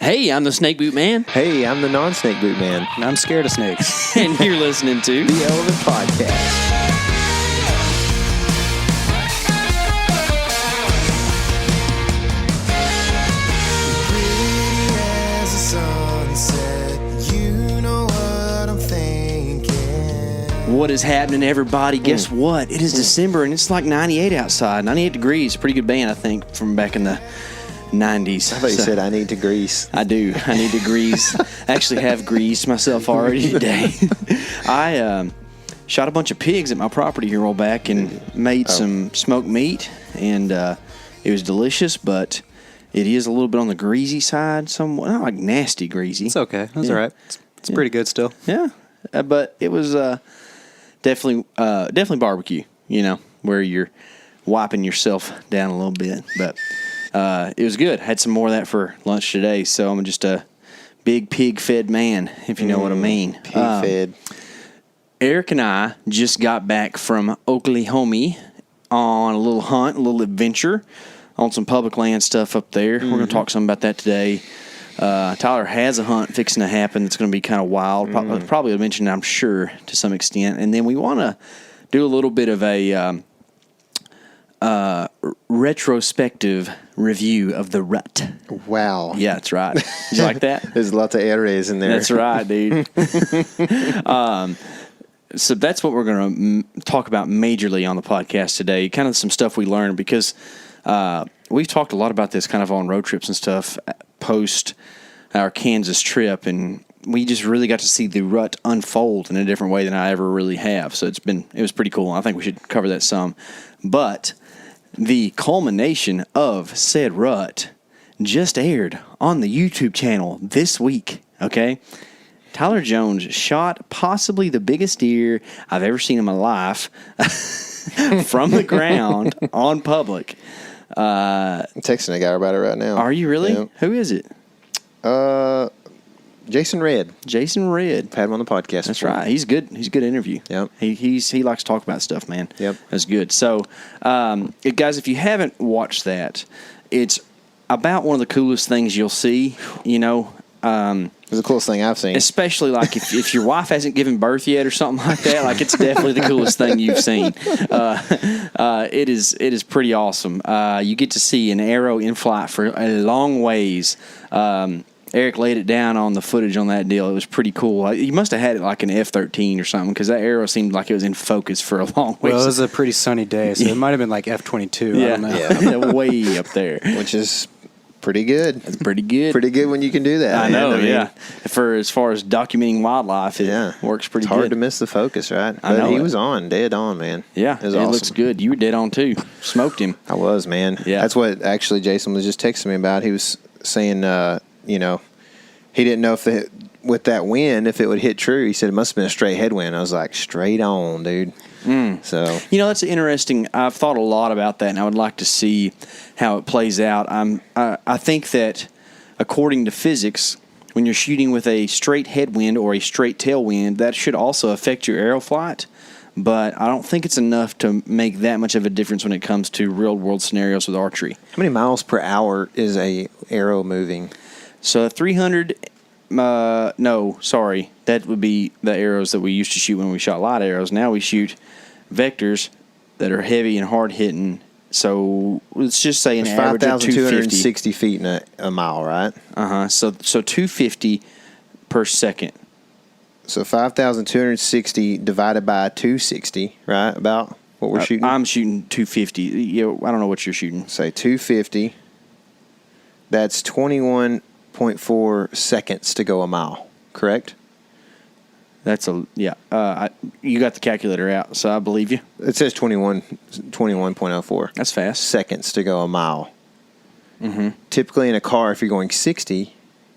Hey, I'm the Snake Boot Man. Hey, I'm the non-snake boot man. And I'm scared of snakes. And you're listening to The Element Podcast. What is happening, everybody? Guess what? It is December, and it's like 98 outside. 98 degrees. Pretty good band, I think, from back in the 90s. I thought you said I need to grease. I do. I need to grease. I actually have greased myself already today. I shot a bunch of pigs at my property here a while back and made some smoked meat, and it was delicious, but it is a little bit on the greasy side. Somewhat, not like nasty greasy. It's okay. That's all right. It's pretty good still. Yeah, but it was definitely barbecue. You know, where you're wiping yourself down a little bit, but it was good. Had some more of that for lunch today, so I'm just a big pig-fed man, if you know what I mean. Pig-fed. Eric and I just got back from Oklahoma on a little hunt, a little adventure on some public land stuff up there. We're going to talk some about that today. Tyler has a hunt fixing to happen that's going to be kind of wild. Probably a mention, I'm sure, to some extent. And then we want to do a little bit of a retrospective review of the RUT. Wow. Yeah, that's right. Did you like that? There's lots of arrays in there. That's right, dude. So that's what we're going to talk about majorly on the podcast today. Kind of some stuff we learned because we've talked a lot about this kind of on road trips and stuff post our Kansas trip, and we just really got to see the RUT unfold in a different way than I ever really have. So it was pretty cool. I think we should cover that some. But the culmination of said RUT just aired on the YouTube channel this week, okay? Tyler Jones shot possibly the biggest deer I've ever seen in my life from the ground on public. I'm texting a guy about it right now. Are you really? Yeah. Who is it? Jason Red. Jason Red. I've had him on the podcast. That's before. right. He's good. He's a good interview. Yep. He likes to talk about stuff, man. Yep. That's good. So, guys, if you haven't watched that, it's about one of the coolest things you'll see. You know. It's the coolest thing I've seen. Especially like if your wife hasn't given birth yet or something like that, like it's definitely the coolest thing you've seen. It is pretty awesome. You get to see an arrow in flight for a long ways. Eric laid it down on the footage on that deal. It was pretty cool. You must have had it like an F-13 or something because that arrow seemed like it was in focus for a long way. Well, it was a pretty sunny day, so it might have been like F-22. Yeah, I don't know. yeah, way up there. Which is pretty good. That's pretty good. Pretty good when you can do that. I know, yeah. For as far as documenting wildlife, it works pretty it's good. hard to miss the focus, right? I know he was dead on, man. Yeah, it was it awesome. looks good. You were dead on, too. Smoked him. I was, man. Yeah. That's what actually Jason was just texting me about. He was saying, he didn't know if with that wind, if it would hit true. He said it must have been a straight headwind. I was like, straight on, dude. So that's interesting. I've thought a lot about that, and I would like to see how it plays out. I think that according to physics, when you're shooting with a straight headwind or a straight tailwind, that should also affect your arrow flight. But I don't think it's enough to make that much of a difference when it comes to real-world scenarios with archery. how many miles per hour is a arrow moving? So 300. No, sorry. That would be the arrows that we used to shoot when we shot light arrows. Now we shoot vectors that are heavy and hard hitting. So let's just say an average of 5,260 feet in a mile, right? So 250 per second. So 5,260 divided by 260, right? About what we're shooting? I'm shooting 250. Yeah, I don't know what you're shooting. Say 250. That's 21.4 seconds to go a mile, correct? That's you got the calculator out, so I believe you. It says 21.04. That's fast. Seconds to go a mile. Mm-hmm. Typically in a car, if you're going 60,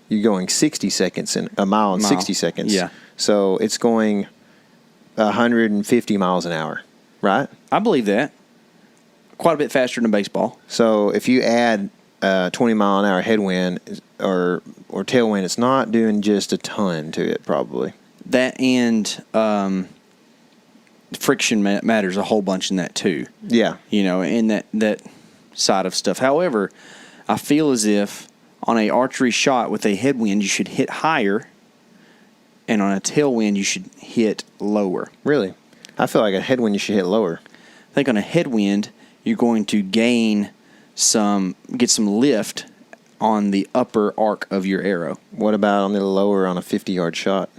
you're going 60 seconds in a mile in 60 seconds. Yeah. So it's going 150 miles an hour, right? I believe that. Quite a bit faster than a baseball. So if you add 20 mile an hour headwind or tailwind, it's not doing just a ton to it, probably. That and friction matters a whole bunch in that too. Yeah. In that side of stuff. However, I feel as if on a archery shot with a headwind, you should hit higher, and on a tailwind, you should hit lower. Really? I feel like a headwind you should hit lower. I think on a headwind, you're going to get some lift on the upper arc of your arrow. What about on the lower on a 50-yard shot?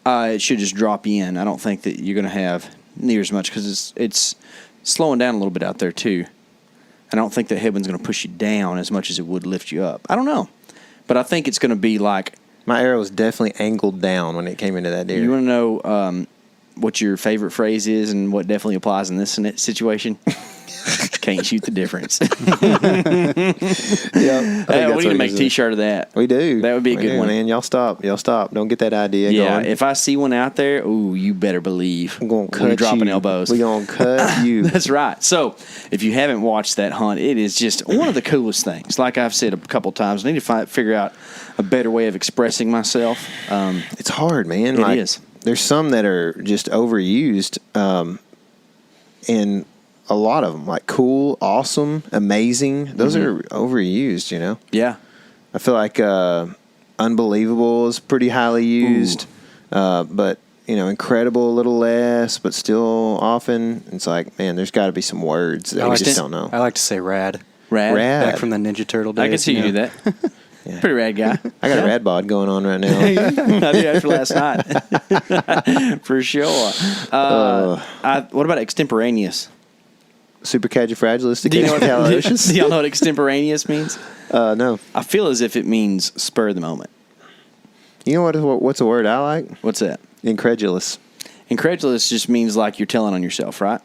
It should just drop you in. I don't think that you're going to have near as much because it's slowing down a little bit out there too. I don't think that headwind's going to push you down as much as it would lift you up. I don't know, but I think it's going to be like my arrow was definitely angled down when it came into that deer. You want to know what your favorite phrase is and what definitely applies in this situation? Can't shoot the difference. Yeah, we need to make a T-shirt of that. We do. That would be a good one. Man, y'all stop. Don't get that idea going. If I see one out there, ooh, you better believe I'm going to cut dropping you. elbows. We're going to cut you. That's right. So if you haven't watched that hunt, it is just one of the coolest things. Like I've said a couple times, I need to figure out a better way of expressing myself. It's hard, man. It is. There's some that are just overused, and a lot of them, like cool, awesome, amazing. Those are overused, you know? Yeah. I feel like unbelievable is pretty highly used, but, incredible a little less, but still often. It's like, man, there's got to be some words that we just don't know. I like to say rad. Rad? Back from the Ninja Turtle days. I can see you do that. Yeah. Pretty rad guy. I got a rad bod going on right now. I did after last night. For sure. What about extemporaneous? Supercalifragilisticexpialidocious? Do y'all know what extemporaneous means? No. I feel as if it means spur of the moment. You know what's a word I like? What's that? Incredulous. Incredulous just means like you're telling on yourself, right?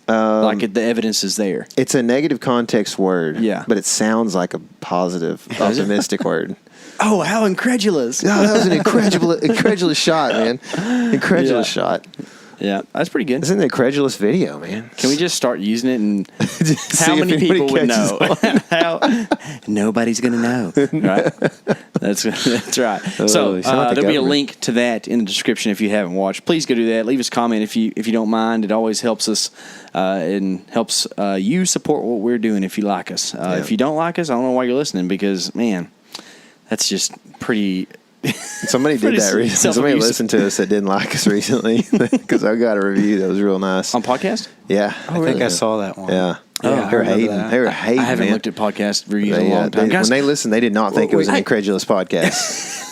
Like the evidence is there. It's a negative context word. Yeah. But it sounds like a positive, optimistic word. Oh, how incredulous. Oh, that was an incredulous shot, man. Incredulous shot. Yeah, that's pretty good. It's an incredulous video, man. Can we just start using it and how many people would know? Nobody's going to know. Right? That's right. So there'll be a link to that in the description if you haven't watched. Please go do that. Leave us a comment if you don't mind. It always helps us and helps you support what we're doing if you like us. If you don't like us, I don't know why you're listening because, man, that's just pretty... Somebody did that recently. Somebody listened to us that didn't like us recently because I got a review that was real nice. On podcast? Yeah. I think I saw that one. Yeah. Yeah, they were hating. They were hating, I haven't man. looked at podcast reviews in a long time. When they listened, they did not think it was an incredulous podcast.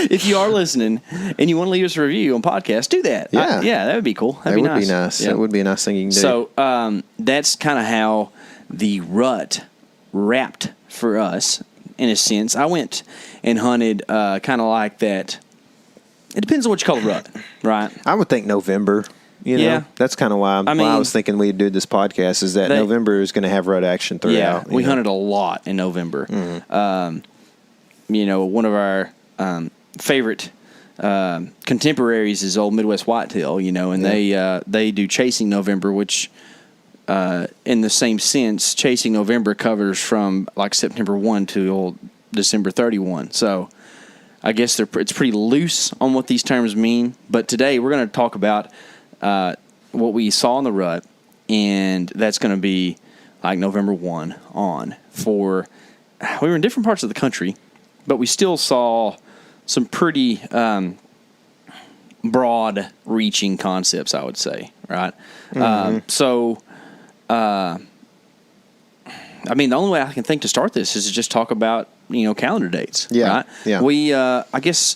If you are listening and you want to leave us a review on podcast, do that. Yeah. That would be cool. That'd That be would be nice. Yeah. That would be a nice thing you can do. So that's kind of how the rut wrapped for us, in a sense. I went and hunted kind of like that. It depends on what you call a rut, right? I would think November. Yeah. That's kind of why I was thinking we'd do this podcast is that November is going to have rut action throughout. Yeah, we hunted a lot in November. Mm-hmm. One of our favorite contemporaries is old Midwest Whitetail, and they do Chasing November, which in the same sense, Chasing November covers from like September 1 to December 31. So I guess it's pretty loose on what these terms mean. But today we're going to talk about what we saw in the rut, and that's going to be like November 1 on. We were in different parts of the country, but we still saw some pretty broad-reaching concepts, I would say, right? Mm-hmm. The only way I can think to start this is to just talk about, calendar dates. Yeah. Right? Yeah. We, I guess,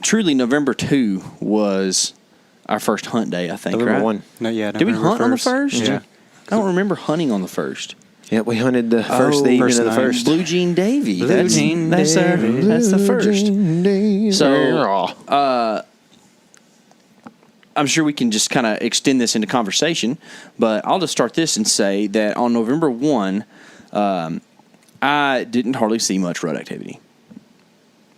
truly November 2 was our first hunt day, I think, November right? 1. No, yeah. Did we November hunt on the 1st? Yeah. I don't remember hunting on the 1st. Yeah, we hunted the first evening of the night. first. Blue Jean Davy. That's the first. Davy. So, I'm sure we can just kind of extend this into conversation, but I'll just start this and say that on November 1, I didn't hardly see much rut activity.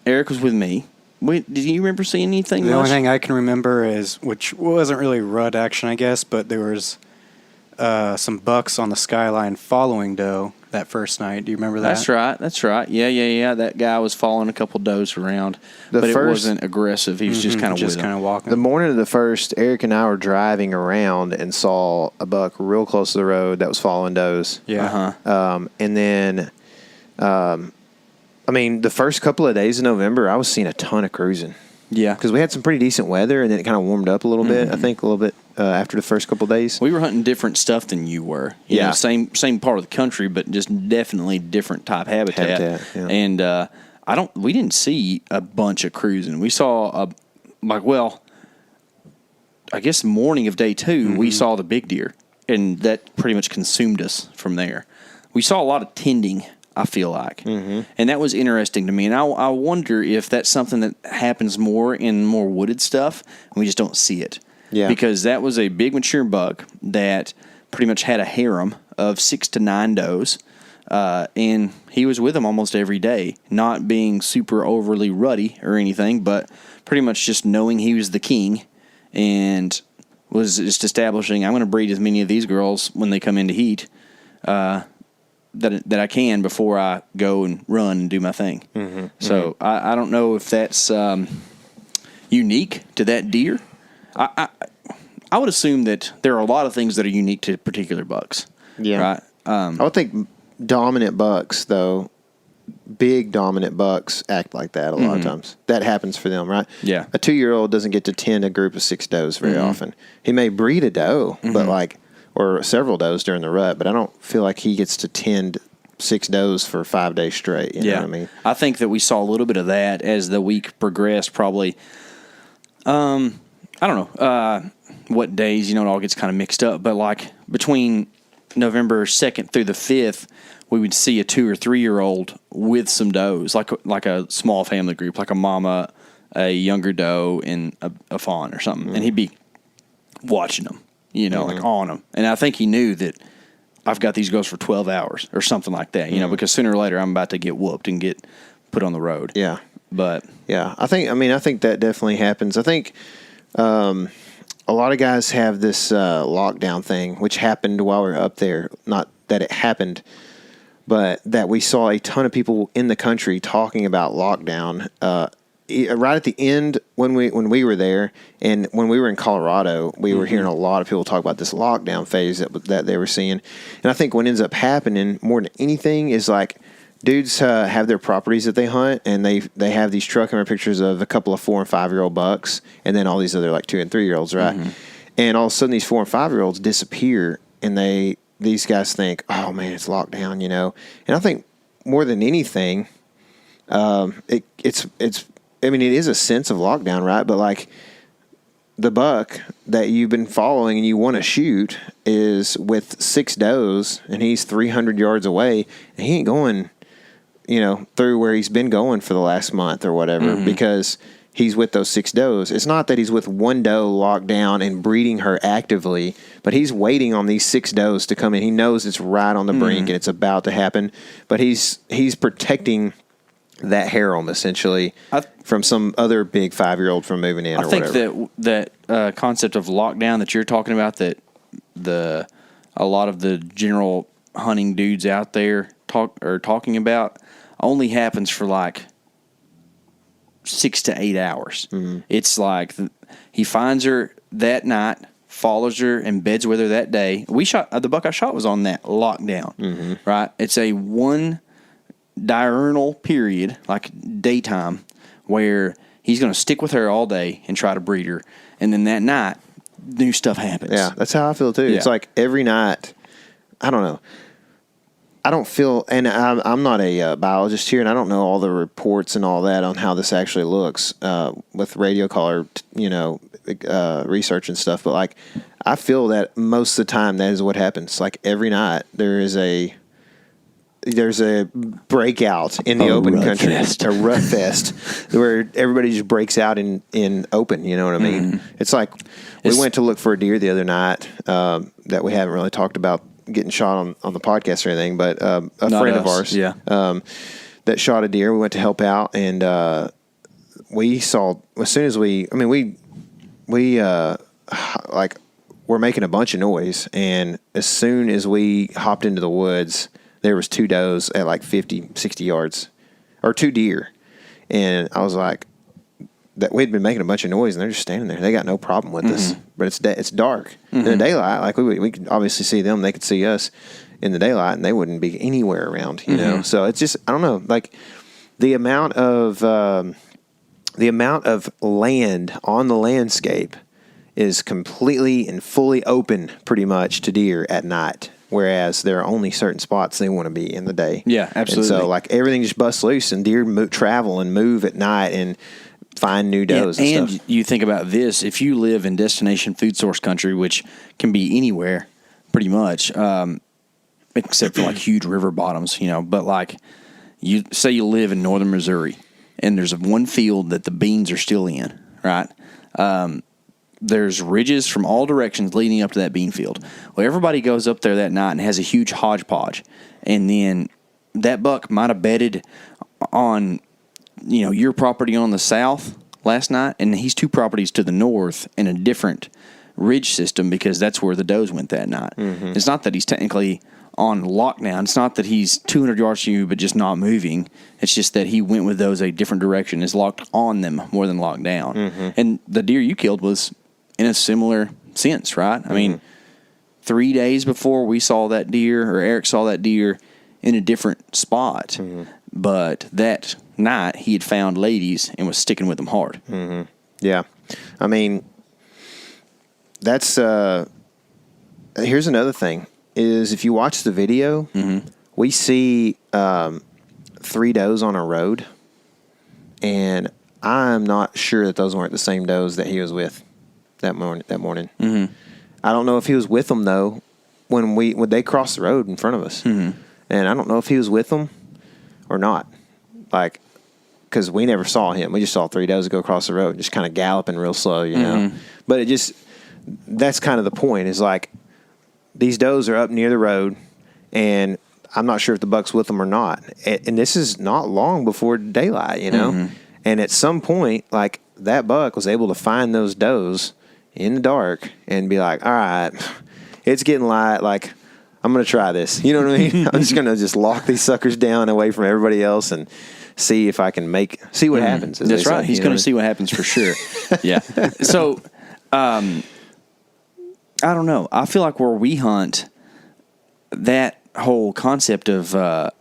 Eric was with me. Did you remember seeing anything? The only thing I can remember which wasn't really rut action, I guess, but there was some bucks on the skyline following doe that first night. Do you remember that? That's right. Yeah. That guy was following a couple does around, but it wasn't aggressive. He was just kind of walking. The morning of the first, Eric and I were driving around and saw a buck real close to the road that was following does. Yeah. And then I mean, the first couple of days of November, I was seeing a ton of cruising. Yeah. Because we had some pretty decent weather, and then it kind of warmed up a little bit, I think, a little bit after the first couple of days. We were hunting different stuff than you were. You know, same part of the country, but just definitely different type habitat. Yeah. And we didn't see a bunch of cruising. We saw, I guess morning of day 2, we saw the big deer, and that pretty much consumed us from there. We saw a lot of tending, I feel like. And that was interesting to me. And I wonder if that's something that happens more in more wooded stuff, and we just don't see it. Yeah. Because that was a big mature buck that pretty much had a harem of 6 to 9 does, and he was with them almost every day, not being super overly ruddy or anything, but pretty much just knowing he was the king, and was just establishing, I'm going to breed as many of these girls when they come into heat that I can before I go and run and do my thing. So I don't know if that's unique to that deer. I would assume that there are a lot of things that are unique to particular bucks. Yeah. Right? I would think dominant bucks, though, big dominant bucks act like that a lot of times. That happens for them, right? Yeah. A 2-year-old doesn't get to tend a group of 6 does very often. He may breed a doe, but or several does during the rut, but I don't feel like he gets to tend 6 does for 5 days straight. You know what I mean? I think that we saw a little bit of that as the week progressed, probably. I don't know what days, it all gets kind of mixed up, but like between November 2nd through the 5th, we would see a 2 or 3 year old with some does, like a small family group, like a mama, a younger doe, and a fawn or something, and he'd be watching them, like on them, and I think he knew that I've got these girls for 12 hours or something like that, because sooner or later I'm about to get whooped and get put on the road. Yeah. But yeah, I think that definitely happens. I think a lot of guys have this lockdown thing, which happened while we were up there. Not that it happened, but that we saw a ton of people in the country talking about lockdown. Right at the end when we were there, and when we were in Colorado, we were hearing a lot of people talk about this lockdown phase that they were seeing. And I think what ends up happening more than anything is like dudes have their properties that they hunt, and they have these truck camera pictures of a couple of 4 and 5 year old bucks, and then all these other like 2 and 3 year olds, right? And all of a sudden these 4 and 5 year olds disappear, and these guys think, oh man, it's locked down, And I think more than anything, it is a sense of lockdown, right? But like the buck that you've been following and you want to shoot is with 6 does, and he's 300 yards away, and he ain't going, through where he's been going for the last month or whatever, because he's with those 6 does. It's not that he's with one doe locked down and breeding her actively, but he's waiting on these 6 does to come in. He knows it's right on the brink and it's about to happen, but he's protecting that harem essentially from some other big 5 year old from moving in. I think whatever. that concept of lockdown that you're talking about, that a lot of the general hunting dudes out there talking about, only happens for like 6 to 8 hours. It's like he finds her that night, follows her, and beds with her that day. The buck I shot was on that lockdown, right? It's a one diurnal period, like daytime, where he's going to stick with her all day and try to breed her, and then that night new stuff happens. Yeah, that's how I feel too. It's like every night, I don't know, I don't feel, and I'm not a biologist here, and I don't know all the reports and all that on how this actually looks with radio collar, research and stuff. But like, I feel that most of the time that is what happens. Like every night there's a breakout in the open country, a rut fest, where everybody just breaks out in open. You know what I mean? It's like we went to look for a deer the other night that we haven't really talked about getting shot on the podcast or anything, but a friend of ours that shot a deer. We went to help out, and we saw, as soon as we're making a bunch of noise, and as soon as we hopped into the woods, there was 2 does at like 50, 60 yards, or 2 deer. And I was like, that we'd been making a bunch of noise, and they're just standing there. They got no problem with us. But it's dark. In the daylight, like we could obviously see them. They could see us in the daylight, and they wouldn't be anywhere around, you know? So it's just, I don't know. Like, the amount of land on the landscape is completely and fully open pretty much to deer at night, whereas there are only certain spots they want to be in the day. Yeah, absolutely. And so like everything just busts loose, and deer travel and move at night and find new does and stuff. You think about this, if you live in destination food source country, which can be anywhere pretty much, except for like huge river bottoms, but like you say you live in northern Missouri and there's one field that the beans are still in, right? There's ridges from all directions leading up to that bean field. Well, everybody goes up there that night and has a huge hodgepodge. And then that buck might have bedded on, your property on the south last night, and he's 2 properties to the north in a different ridge system because that's where the does went that night. Mm-hmm. It's not that he's technically on lockdown. It's not that he's 200 yards from you but just not moving. It's just that he went with those a different direction, is locked on them more than locked down. Mm-hmm. And the deer you killed was in a similar sense, right? I mean, 3 days before we saw that deer, or Eric saw that deer in a different spot, but that night he had found ladies and was sticking with them hard. Mm-hmm. Yeah. I mean, that's, here's another thing, is if you watch the video, we see 3 does on a road, and I'm not sure that those weren't the same does that he was with that morning. Mm-hmm. I don't know if he was with them though when they crossed the road in front of us, and I don't know if he was with them or not. Like, because we never saw him, we just saw 3 does go across the road, just kind of galloping real slow, know. But that's kind of the point. Is like these does are up near the road, and I'm not sure if the buck's with them or not. And this is not long before daylight, And at some point, like that buck was able to find those does in the dark and be like, all right, it's getting light. Like, I'm going to try this. You know what I mean? I'm just going to lock these suckers down away from everybody else and see if I can see what happens. That's right. He's going to see what happens for sure. Yeah. So, I don't know. I feel like where we hunt, that whole concept of I'm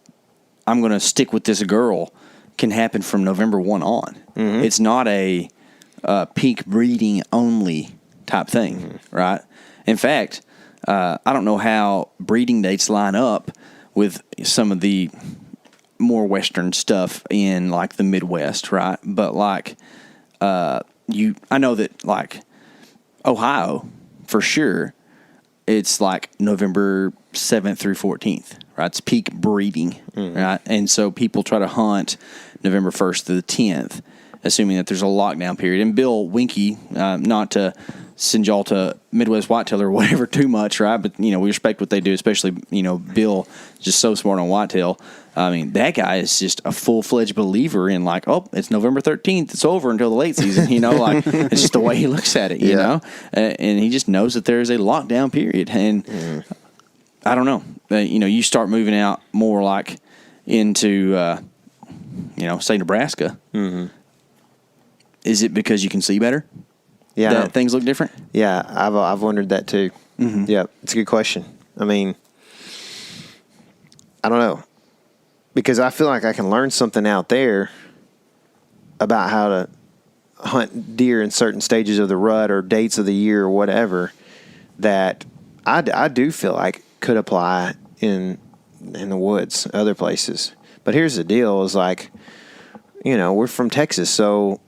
going to stick with this girl can happen from November 1 on. Mm-hmm. It's not a peak breeding only type thing, right? In fact, I don't know how breeding dates line up with some of the more Western stuff in like the Midwest, right? But like I know that like Ohio, for sure, it's like November 7th through 14th, right? It's peak breeding, right? And so people try to hunt November 1st to the 10th, assuming that there's a lockdown period. And Bill Winky, not to send y'all to Midwest Whitetail or whatever too much, right? But, we respect what they do, especially, Bill is just so smart on whitetail. I mean, that guy is just a full-fledged believer in like, oh, it's November 13th. It's over until the late season, like it's just the way he looks at it, you know? And he just knows that there's a lockdown period. And I don't know. You start moving out more like into, say Nebraska. Mm-hmm. Is it because you can see better? Yeah, that things look different. Yeah, I've wondered that too. Mm-hmm. Yeah, it's a good question. I mean, I don't know, because I feel like I can learn something out there about how to hunt deer in certain stages of the rut or dates of the year or whatever that I do feel like could apply in the woods, other places. But here's the deal: is like, we're from Texas, so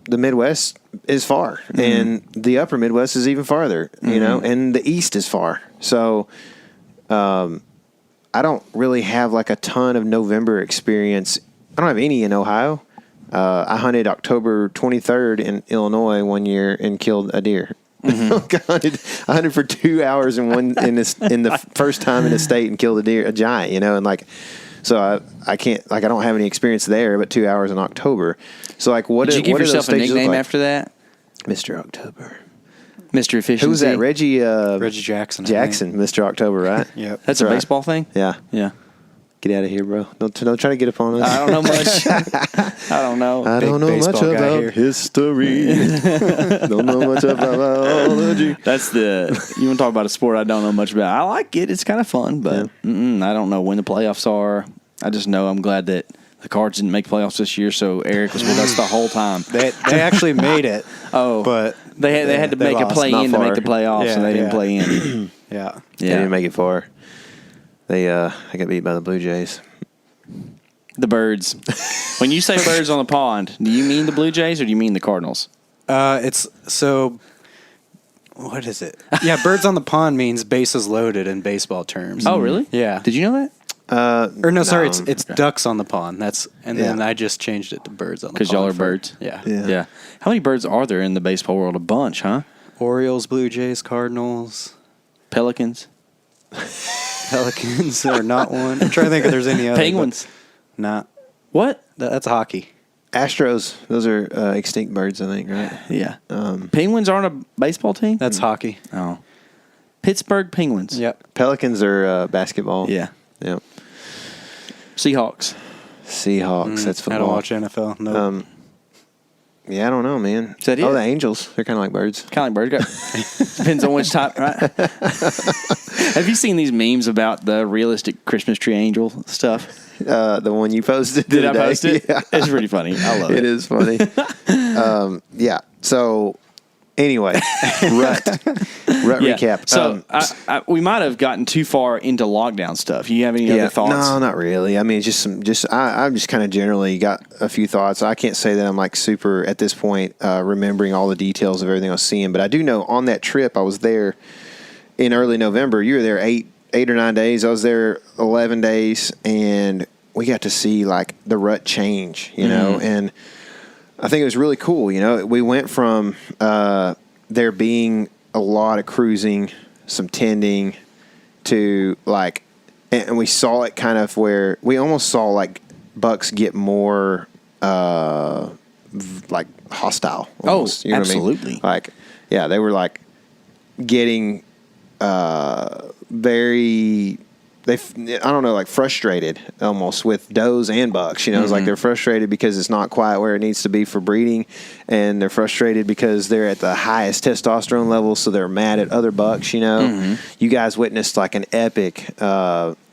the Midwest is far, and the upper Midwest is even farther, and the East is far. So, I don't really have like a ton of November experience. I don't have any in Ohio. I hunted October 23rd in Illinois one year and killed a deer. I hunted for 2 hours in the first time in the state and killed a giant, and like, so I can't, like, I don't have any experience there, but 2 hours in October. So like, did you give yourself a nickname after that? Mr. October. Mr. Efficiency. Who was that? Reggie Jackson. Jackson, Mr. October, right? Yep. That's a baseball thing? Yeah. Yeah. Get out of here, bro. Don't try to get up on us. I don't know much. I don't know. I don't know much about history. Don't know much about biology. That's you want to talk about a sport I don't know much about. I like it. It's kind of fun, but I don't know when the playoffs are. I just know I'm glad that the Cards didn't make playoffs this year, so Eric was with us the whole time. They actually made it. But they had to make a lost. play Not in to make far. the playoffs, and they didn't play in. Yeah. They didn't make it far. They got beat by the Blue Jays. The Birds. When you say birds on the pond, do you mean the Blue Jays or do you mean the Cardinals? It's so. What is it? Yeah, birds on the pond means bases loaded in baseball terms. Oh, really? Yeah. Did you know that? Or no, sorry, it's ducks on the pond. Then I just changed it to birds on the pond. Because y'all are birds. Yeah. How many birds are there in the baseball world? A bunch, huh? Orioles, Blue Jays, Cardinals, Pelicans. Pelicans are not one. I'm trying to think if there's any other. Penguins. Not. What? That's hockey. Astros, those are extinct birds, I think, right? Yeah. Penguins aren't a baseball team? That's hockey. Oh. Pittsburgh Penguins. Yep. Pelicans are basketball. Yeah. Yep. Seahawks. Seahawks, that's I football. don't watch NFL. No. Yeah, I don't know, man. Is that it? Oh, the Angels. They're kind of like birds. Kind of like bird. Depends on which type, right? Have you seen these memes about the realistic Christmas tree angel stuff? The one you posted Did today. I post it? Yeah. It's pretty funny. I love it. It is funny. Yeah. So, anyway, RUT recap. So we might have gotten too far into lockdown stuff. You have any other thoughts? No, not really. I mean, I've just kind of generally got a few thoughts. I can't say that I'm like super at this point remembering all the details of everything I was seeing, but I do know on that trip I was there in early November. You were there 8 or 9 days. I was there 11 days, and we got to see like the RUT change, you know, and I think it was really cool. You know, we went from there being a lot of cruising, some tending, to like, and we saw it kind of where we almost saw like bucks get more like hostile. Almost, you know absolutely. what I mean? Like, yeah, they were like getting very. I don't know, like frustrated almost with does and bucks. You know, it's like they're frustrated because it's not quite where it needs to be for breeding, and they're frustrated because they're at the highest testosterone level, so they're mad at other bucks. You know, you guys witnessed like an epic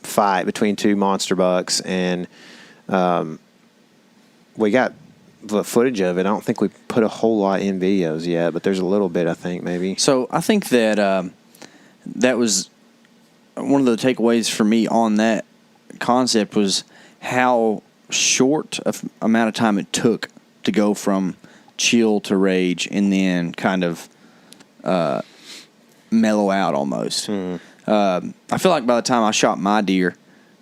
fight between two monster bucks, and we got the footage of it. I don't think we put a whole lot in videos yet, but there's a little bit, I think, maybe. So I think that that was one of the takeaways for me on that concept was how short of amount of time it took to go from chill to rage and then kind of mellow out almost. I feel like by the time I shot my deer,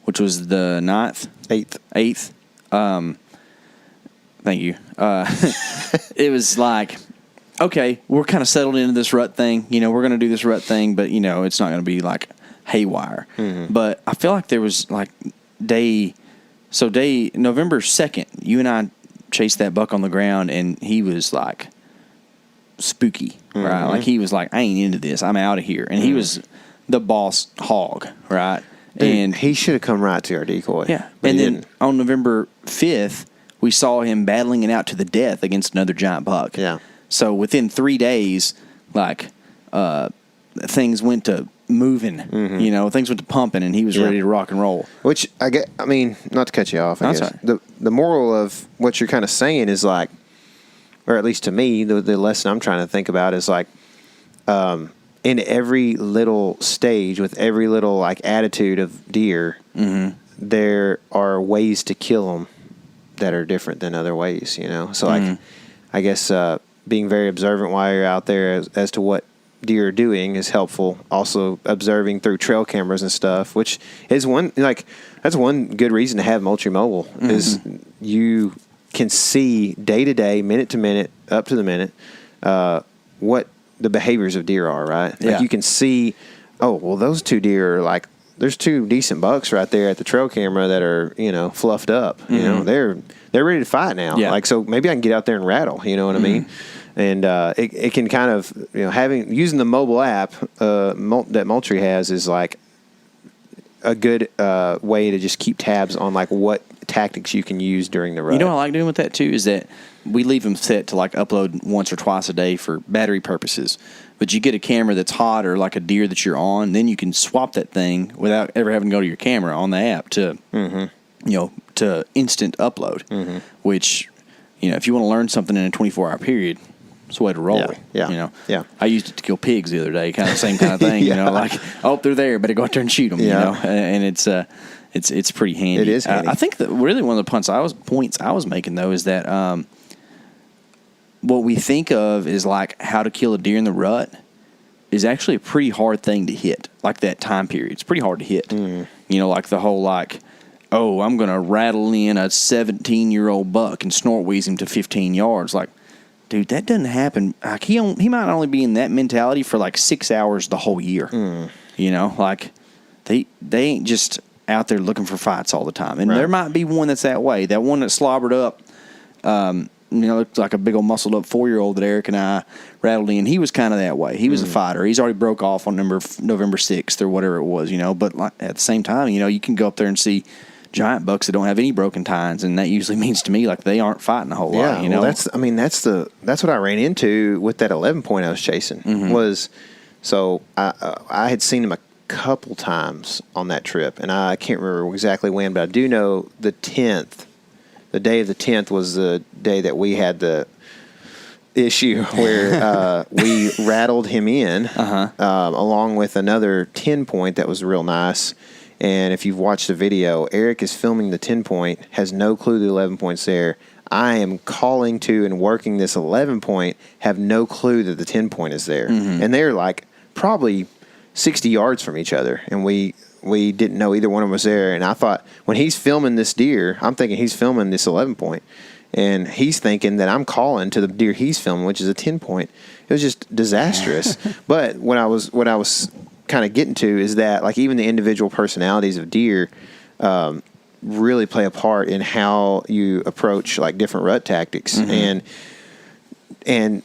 which was the 8th, thank you. It was like, okay, we're kind of settled into this rut thing. You know, we're going to do this rut thing, but, you know, it's not going to be like haywire. But I feel like there was like November 2nd, you and I chased that buck on the ground, and he was like spooky, right? Like he was like, I ain't into this. I'm out of here. And he was the boss hog, right? Dude, and he should have come right to our decoy. yeah. But And he then didn't. on November 5th, we saw him battling it out to the death against another giant buck. Yeah. So within 3 days, like, things went to moving, you know, things went to pumping, and he was ready to rock and roll. Which I mean, not to cut you off, I That's guess. all right. The moral of what you're kind of saying is like, or at least to me, the lesson I'm trying to think about is like, in every little stage, with every little like attitude of deer, there are ways to kill them that are different than other ways, you know? So like, I guess being very observant while you're out there as to what deer are doing is helpful. Also observing through trail cameras and stuff, which is that's one good reason to have Moultrie Mobile, is you can see day to day, minute to minute, up to the minute, what the behaviors of deer are, right? Yeah. Like you can see, oh, well, those two deer are like, there's two decent bucks right there at the trail camera that are, you know, fluffed up. You know, they're ready to fight now. Yeah. Like, so maybe I can get out there and rattle, you know what I mean? And it can kind of, you know, using the mobile app that Moultrie has is like a good way to just keep tabs on like what tactics you can use during the rut. You know what I like doing with that too is that we leave them set to like upload once or twice a day for battery purposes. But you get a camera that's hot or like a deer that you're on, then you can swap that thing without ever having to go to your camera on the app to to instant upload, which, if you want to learn something in a 24-hour period, it's a way to roll. Yeah. I used it to kill pigs the other day, kind of the same kind of thing. Like, they're there, better go out there and shoot them. And it's pretty handy. It is handy. I think that really one of the points I was making though is that what we think of is like how to kill a deer in the rut is actually a pretty hard thing to hit. Like that time period, it's pretty hard to hit. Like the whole I'm going to rattle in a 17-year-old buck and snort wheeze him to 15 yards. Like, dude, that doesn't happen. Like he might only be in that mentality for like 6 hours the whole year. Like they ain't just out there looking for fights all the time. And there might be one that's that way. That one that slobbered up, looked like a big old muscled up 4-year-old that Eric and I rattled in. He was kind of that way. He was a fighter. He's already broke off on November 6th or whatever it was, But at the same time, you can go up there and see giant bucks that don't have any broken tines, and that usually means to me like they aren't fighting a whole lot. Well, that's what I ran into with that 11 point I was chasing. Was so I had seen him a couple times on that trip, and I can't remember exactly when, but I do know the 10th. The day of the 10th was the day that we had the issue where we rattled him in along with another 10 point that was real nice. And if you've watched the video, Eric is filming the 10 point, has no clue the 11 point's there. I am calling to and working this 11 point, have no clue that the 10 point is there. And they're like probably 60 yards from each other. And we didn't know either one of them was there. And I thought, when he's filming this deer, I'm thinking he's filming this 11 point. And he's thinking that I'm calling to the deer he's filming, which is a 10 point. It was just disastrous. But what I was kind of getting to is that like even the individual personalities of deer really play a part in how you approach like different rut tactics. And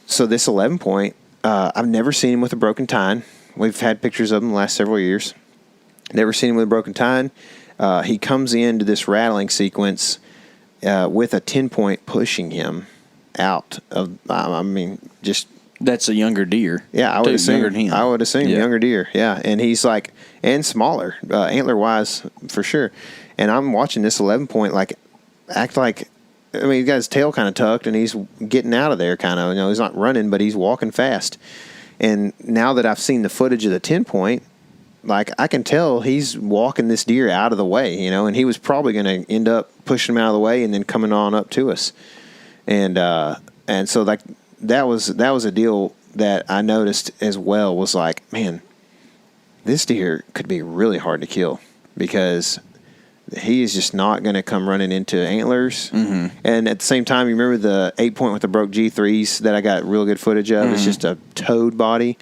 so this 11 point, I've never seen him with a broken tine. We've had pictures of him the last several years. Never seen him with a broken tine. He comes into this rattling sequence with a 10 point pushing him out of, just. That's a younger deer. Yeah, I would assume. Younger than him. I would assume younger deer. Yeah, and he's like, and smaller, antler wise for sure. And I'm watching this 11 point act like, he's got his tail kind of tucked and he's getting out of there kind of. He's not running, but he's walking fast. And now that I've seen the footage of the 10 point, I can tell he's walking this deer out of the way, and he was probably going to end up pushing him out of the way and then coming on up to us. And so that was a deal that I noticed as well, was like, man, this deer could be really hard to kill because he is just not going to come running into antlers. And at the same time, you remember the 8 point with the broke G3s that I got real good footage of? It's just a toed body.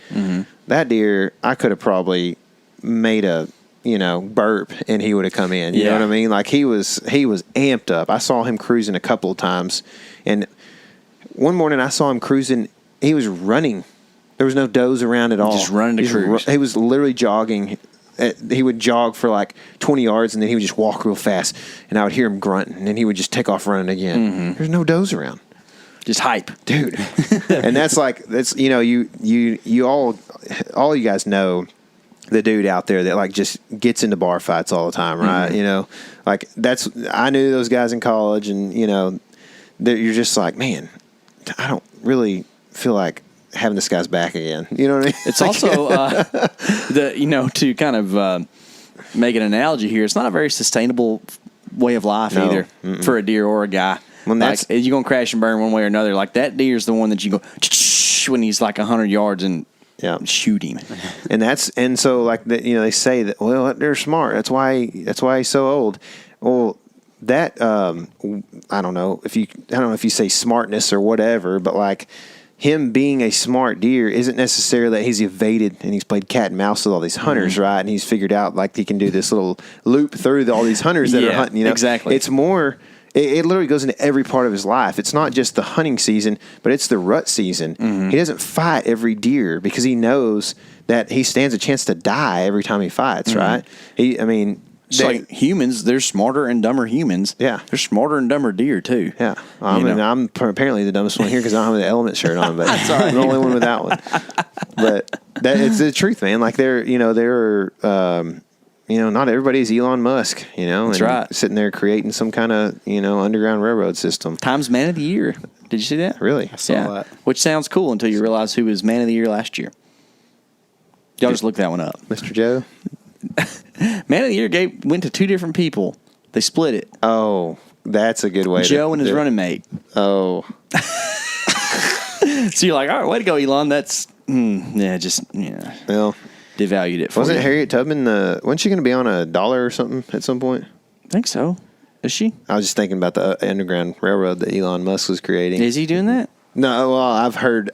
That deer, I could have probably made a burp and he would have come in. You know what I mean? Like he was amped up. I saw him cruising a couple of times, and one morning I saw him cruising. He was running. There was no does around at all. Just running to cruise. He was literally jogging. He would jog for like 20 yards, and then he would just walk real fast, and I would hear him grunting, and then he would just take off running again. There's no does around. Just hype. Dude. And that's you all you guys know the dude out there that just gets into bar fights all the time, right? I knew those guys in college, and you're just like, man, I don't really feel like having this guy's back again. You know what I mean? It's also to kind of make an analogy here. It's not a very sustainable way of life either for a deer or a guy. When you're gonna crash and burn one way or another. Like that deer's the one that you go when he's like 100 yards and shoot him. And so they say that, well, they're smart. That's why he's so old. Well, that I don't know if you say smartness or whatever, but him being a smart deer isn't necessarily that he's evaded and he's played cat and mouse with all these hunters, right? And he's figured out he can do this little loop through all these hunters that are hunting. Exactly. It's more. It literally goes into every part of his life. It's not just the hunting season, but it's the rut season. He doesn't fight every deer because he knows that he stands a chance to die every time he fights, right? It's like humans, they're smarter and dumber humans. Yeah. They're smarter and dumber deer, too. Yeah. I'm apparently the dumbest one here because I don't have the element shirt on, but I'm the only one with that one. But it's the truth, man. not everybody's Elon Musk, That's and right. sitting there creating some kind of, underground railroad system. Times Man of the Year. Did you see that? Really? I saw that. Which sounds cool until you realize who was Man of the Year last year. Y'all just look that one up. Mr. Joe? Man of the Year went to two different people. They split it. Oh, that's a good way Joe and his running mate. Oh. So you're like, all right, way to go, Elon. That's, Well, devalued it for wasn't you. Harriet Tubman, wasn't she going to be on $1 or something at some point? I think so. Is she? I was just thinking about the Underground Railroad that Elon Musk was creating. Is he doing that? No, well, I've heard.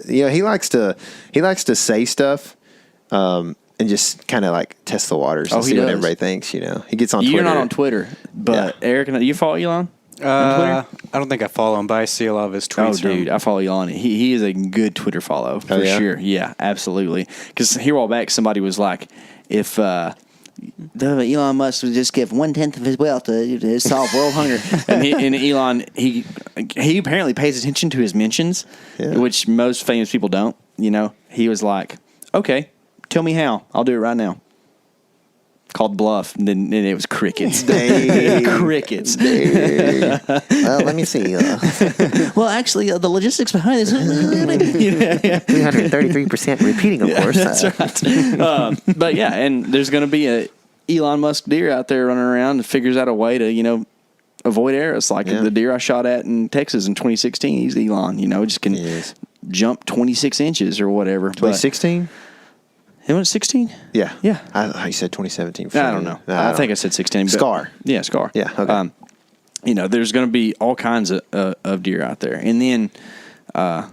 He likes to say stuff, and just kind of like test the waters and he see what does. everybody thinks. He gets on Twitter. You're not on Twitter, but Yeah. Eric, you follow Elon? I don't think I follow him, but I see a lot of his tweets. Oh, dude, I follow Elon. He is a good Twitter follow for sure. Yeah, absolutely. Because here a while back, somebody was like, if Elon Musk would just give 1/10 of his wealth to solve world hunger, and Elon he apparently pays attention to his mentions, which most famous people don't. He was like, okay, tell me how. I'll do it right now. Called bluff, and then it was crickets. Crickets. Well, let me see. Well, actually, the logistics behind this. 333% repeating, of course. That's right. But yeah, and there's going to be a Elon Musk deer out there running around that figures out a way to, avoid arrows. Like the deer I shot at in Texas in 2016, he's Elon, just can jump 26 inches or whatever. 2016? It was 16? Yeah. Yeah. I said 2017. I don't know. I think I said 16. But Scar. Yeah, Scar. Yeah, okay. There's going to be all kinds of deer out there. And then, I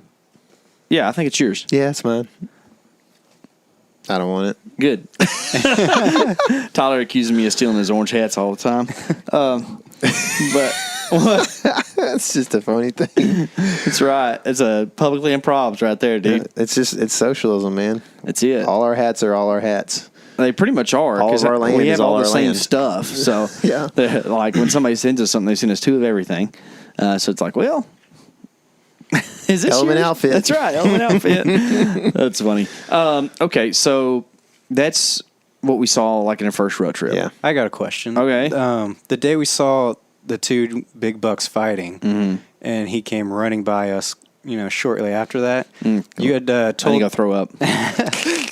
think it's yours. Yeah, it's mine. I don't want it. Good. Tyler accuses me of stealing his orange hats all the time. But That's just a funny thing. that's right. It's a publicly improv right there, dude. It's socialism, man. That's it. All our hats are all our hats. They pretty much are. All of 'cause our land we is have all all the our same land. stuff. So Yeah. like when somebody sends us something, they send us two of everything. So it's like, well, is this Element yours? outfit. That's right, element outfit. That's funny. Okay, so that's what we saw like in our first road trip. Yeah. I got a question. Okay. The day we saw the two big bucks fighting, Mm-hmm. and he came running by us, shortly after that, you had I think told I'll throw up.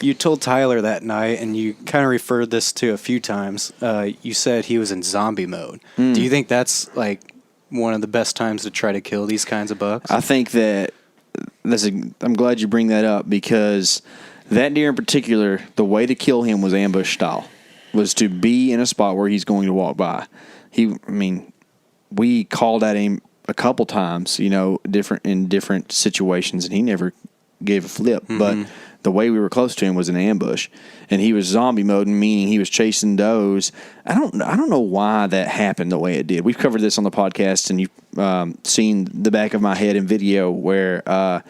you told Tyler that night, and you kind of referred this to a few times. You said he was in zombie mode. Mm. Do you think that's like one of the best times to try to kill these kinds of bucks? I think that I'm glad you bring that up because that deer in particular, the way to kill him was ambush style, was to be in a spot where he's going to walk by. We called at him a couple times, in different situations, and he never gave a flip. Mm-hmm. But the way we were close to him was an ambush, and he was zombie mode, meaning he was chasing does. I don't know why that happened the way it did. We've covered this on the podcast, and you've seen the back of my head in video where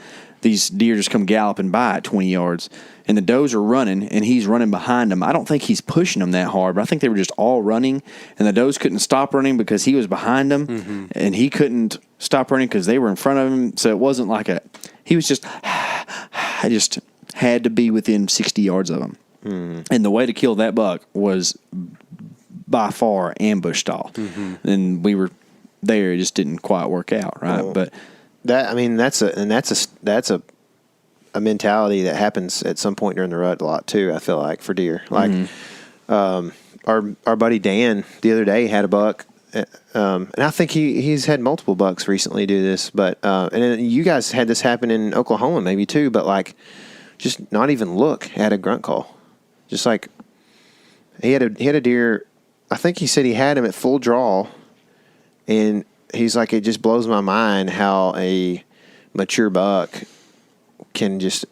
these deer just come galloping by at 20 yards, and the does are running, and he's running behind them. I don't think he's pushing them that hard, but I think they were just all running, and the does couldn't stop running because he was behind them, and he couldn't stop running because they were in front of him. So it wasn't like he was just, I just had to be within 60 yards of him. And the way to kill that buck was by far ambush style. And we were there, it just didn't quite work out, right? Well, but that's a mentality that happens at some point during the rut a lot too. I feel like for deer, like our buddy Dan the other day had a buck, and I think he's had multiple bucks recently do this. But and then you guys had this happen in Oklahoma maybe too. But like, just not even look at a grunt call, just like he had a deer. I think he said he had him at full draw, and he's like, it just blows my mind how a mature buck can just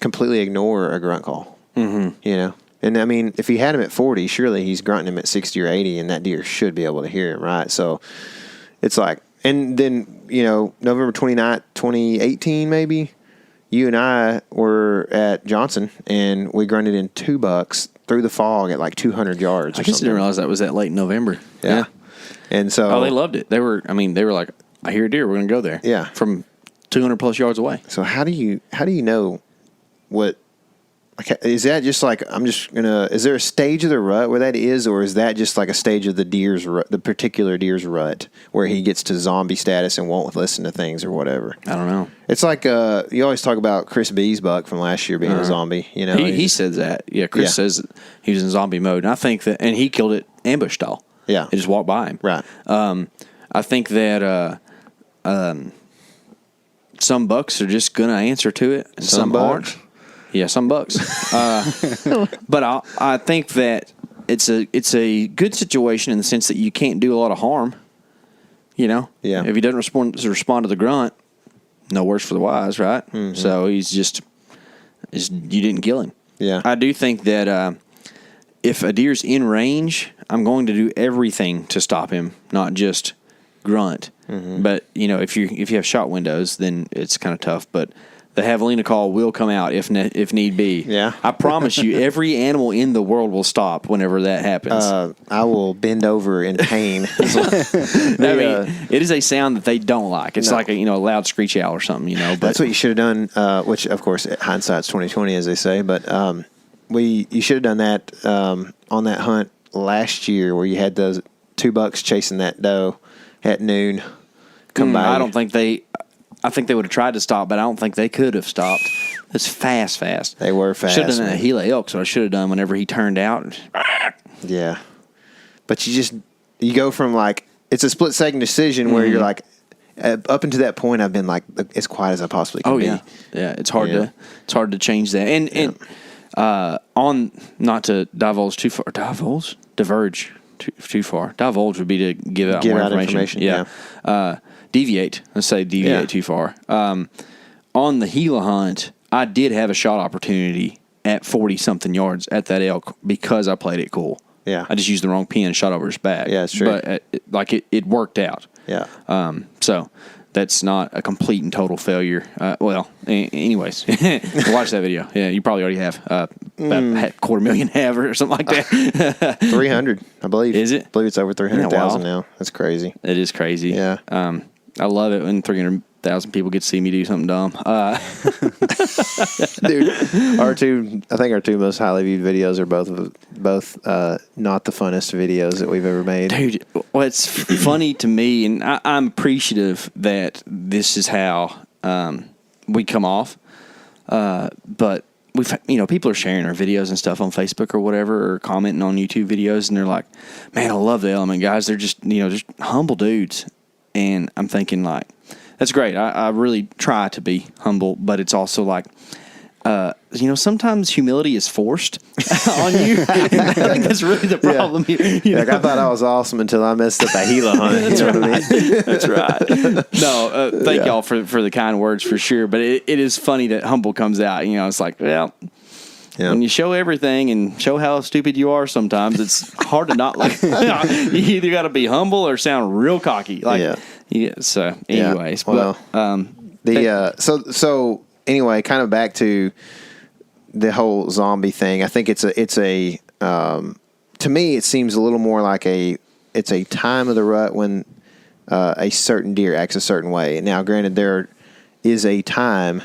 completely ignore a grunt call. And I mean, if he had him at 40, surely he's grunting him at 60 or 80, and that deer should be able to hear him, right? So it's like, and then, November 29th, 2018, maybe, you and I were at Johnson, and we grunted in 2 bucks through the fog at like 200 yards. I guess I didn't realize that was that late in November. Yeah. And so, they loved it. They were like, I hear a deer, we're going to go there. Yeah. From 200 plus yards away. so how do you know what is that just like is there a stage of the rut where that is, or is that just like a stage of the deer's rut, the particular deer's rut, where he gets to zombie status and won't listen to things or whatever? I don't know. It's like you always talk about Chris B's buck from last year being a zombie. You know, he says that. Yeah, Chris says he was in zombie mode, and I think that, and he killed it ambush style. Yeah, he just walked by him. Right. I think that some bucks are just gonna answer to it, and some aren't. Yeah, some bucks. But I think that it's a good situation in the sense that you can't do a lot of harm. You know? Yeah. If he doesn't respond to the grunt, no worse for the wise, right? Mm-hmm. So he's just you didn't kill him. Yeah. I do think that if a deer's in range, I'm going to do everything to stop him, not just grunt. Mm-hmm. But, you know, if you have shot windows, then it's kind of tough. But the javelina call will come out if need be. Yeah. I promise you, every animal in the world will stop whenever that happens. I will bend over in pain. It is a sound that they don't like. It's like a loud screech owl or something. You know, but that's what you should have done. Which, of course, hindsight's 20/20, as they say. But you should have done that on that hunt last year, where you had those 2 bucks chasing that doe at noon. Come by. I think they would have tried to stop, but I don't think they could have stopped. It's fast. They were fast. Should have done a Gila elk, so I should have done whenever he turned out. Yeah. But you go from like, it's a split second decision where you're like, up until that point, I've been like as quiet as I possibly can be. Yeah. It's hard to change that. And on, not to diverge too far, diverge too far. Divulge would be to give out more information. Yeah. Deviate. Let's say deviate too far. On the Gila hunt, I did have a shot opportunity at 40-something yards at that elk because I played it cool. Yeah. I just used the wrong pin and shot over his back. Yeah, it's true. But it worked out. Yeah. So that's not a complete and total failure. Anyways, watch that video. Yeah, you probably already have. About 250,000 have or something like that. 300, I believe. Is it? I believe it's over 300,000 now. That's crazy. It is crazy. Yeah. I love it when 300,000 people get to see me do something dumb. Dude, I think our 2 most highly viewed videos are both not the funnest videos that we've ever made. Dude, well, it's funny to me, and I'm appreciative that this is how we come off. But people are sharing our videos and stuff on Facebook or whatever, or commenting on YouTube videos, and they're like, "Man, I love the Element guys. They're just just humble dudes." And I'm thinking, like, that's great. I really try to be humble, but it's also like, sometimes humility is forced on you. I think that's really the problem here. Like, I thought I was awesome until I messed up a Gila hunt. That's right. That's right. No, thank y'all for the kind words for sure. But it is funny that humble comes out. It's like, well, when you show everything and show how stupid you are, sometimes it's hard to not like. You either got to be humble or sound real cocky. So, anyways, well, so anyway, kind of back to the whole zombie thing. I think it's a to me it seems a little more like it's a time of the rut when a certain deer acts a certain way. Now, granted, there is a time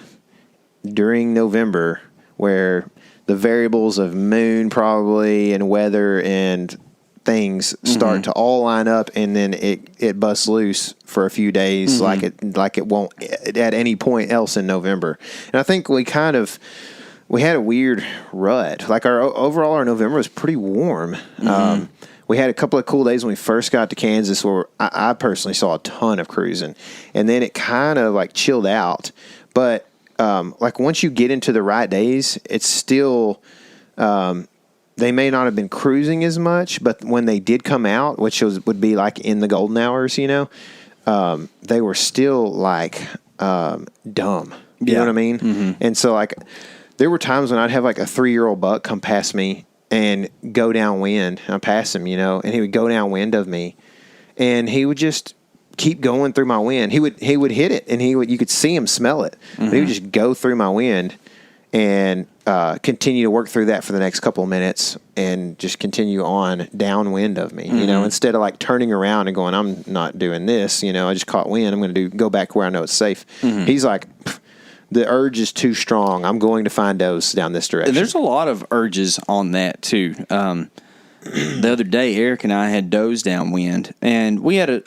during November where the variables of moon probably and weather and things start to all line up, and then it busts loose for a few days like it won't at any point else in November. And I think we had a weird rut. Like our November was pretty warm. We had a couple of cool days when we first got to Kansas where I personally saw a ton of cruising, and then it kind of like chilled out. But like once you get into the right days, it's still they may not have been cruising as much, but when they did come out, which would be like in the golden hours, they were still like dumb. You know what I mean? Mm-hmm. And so like there were times when I'd have like a 3-year-old buck come past me and go downwind. I pass him, and he would go downwind of me, and he would just keep going through my wind. He would hit it, and you could see him smell it, but he would just go through my wind and continue to work through that for the next couple of minutes and just continue on downwind of me, instead of like turning around and going, I'm not doing this, I just caught wind. I'm going to go back where I know it's safe. He's like, the urge is too strong. I'm going to find does down this direction. And there's a lot of urges on that too. The other day, Eric and I had does downwind, and we had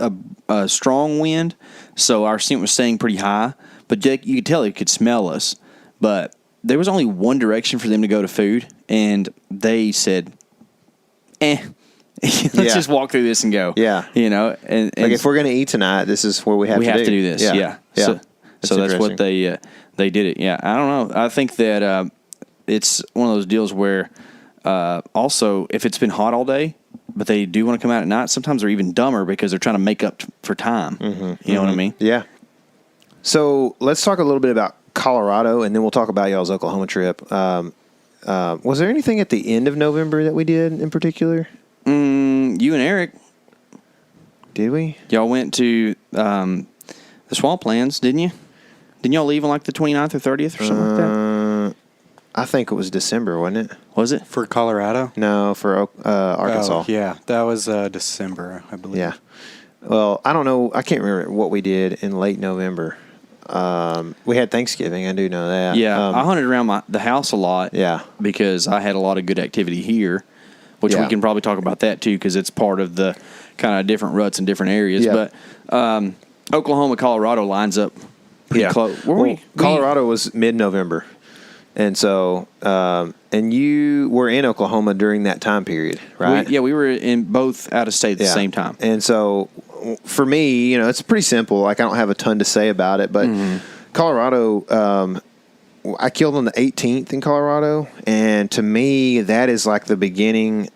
a strong wind, so our scent was staying pretty high. But you could tell it could smell us. But there was only one direction for them to go to food, and they said, let's just walk through this and go. Yeah. And like if we're going to eat tonight, this is where we have to do this. Yeah. So that's what they did it. Yeah. I don't know. I think that it's one of those deals where also if it's been hot all day, but they do want to come out at night, sometimes they're even dumber because they're trying to make up for time. You know what I mean? Yeah. So let's talk a little bit about Colorado, and then we'll talk about y'all's Oklahoma trip. Was there anything at the end of November that we did in particular? You and Eric. Did we? Y'all went to the Swamplands, didn't you? Didn't y'all leave on like the 29th or 30th or something like that? I think it was December, wasn't it? Was it? For Colorado? No, for Arkansas. Oh, yeah, that was December, I believe. Yeah. Well, I don't know. I can't remember what we did in late November. We had Thanksgiving. I do know that. Yeah, I hunted around the house a lot. Yeah. Because I had a lot of good activity here, which we can probably talk about that too, because it's part of the kind of different ruts in different areas. Yeah. But Oklahoma, Colorado lines up pretty close. Colorado was mid-November. And so, and you were in Oklahoma during that time period, right? We were in both out of state at the same time. And so, for me, it's pretty simple. Like, I don't have a ton to say about it, but Colorado, I killed on the 18th in Colorado, and to me, that is like the beginning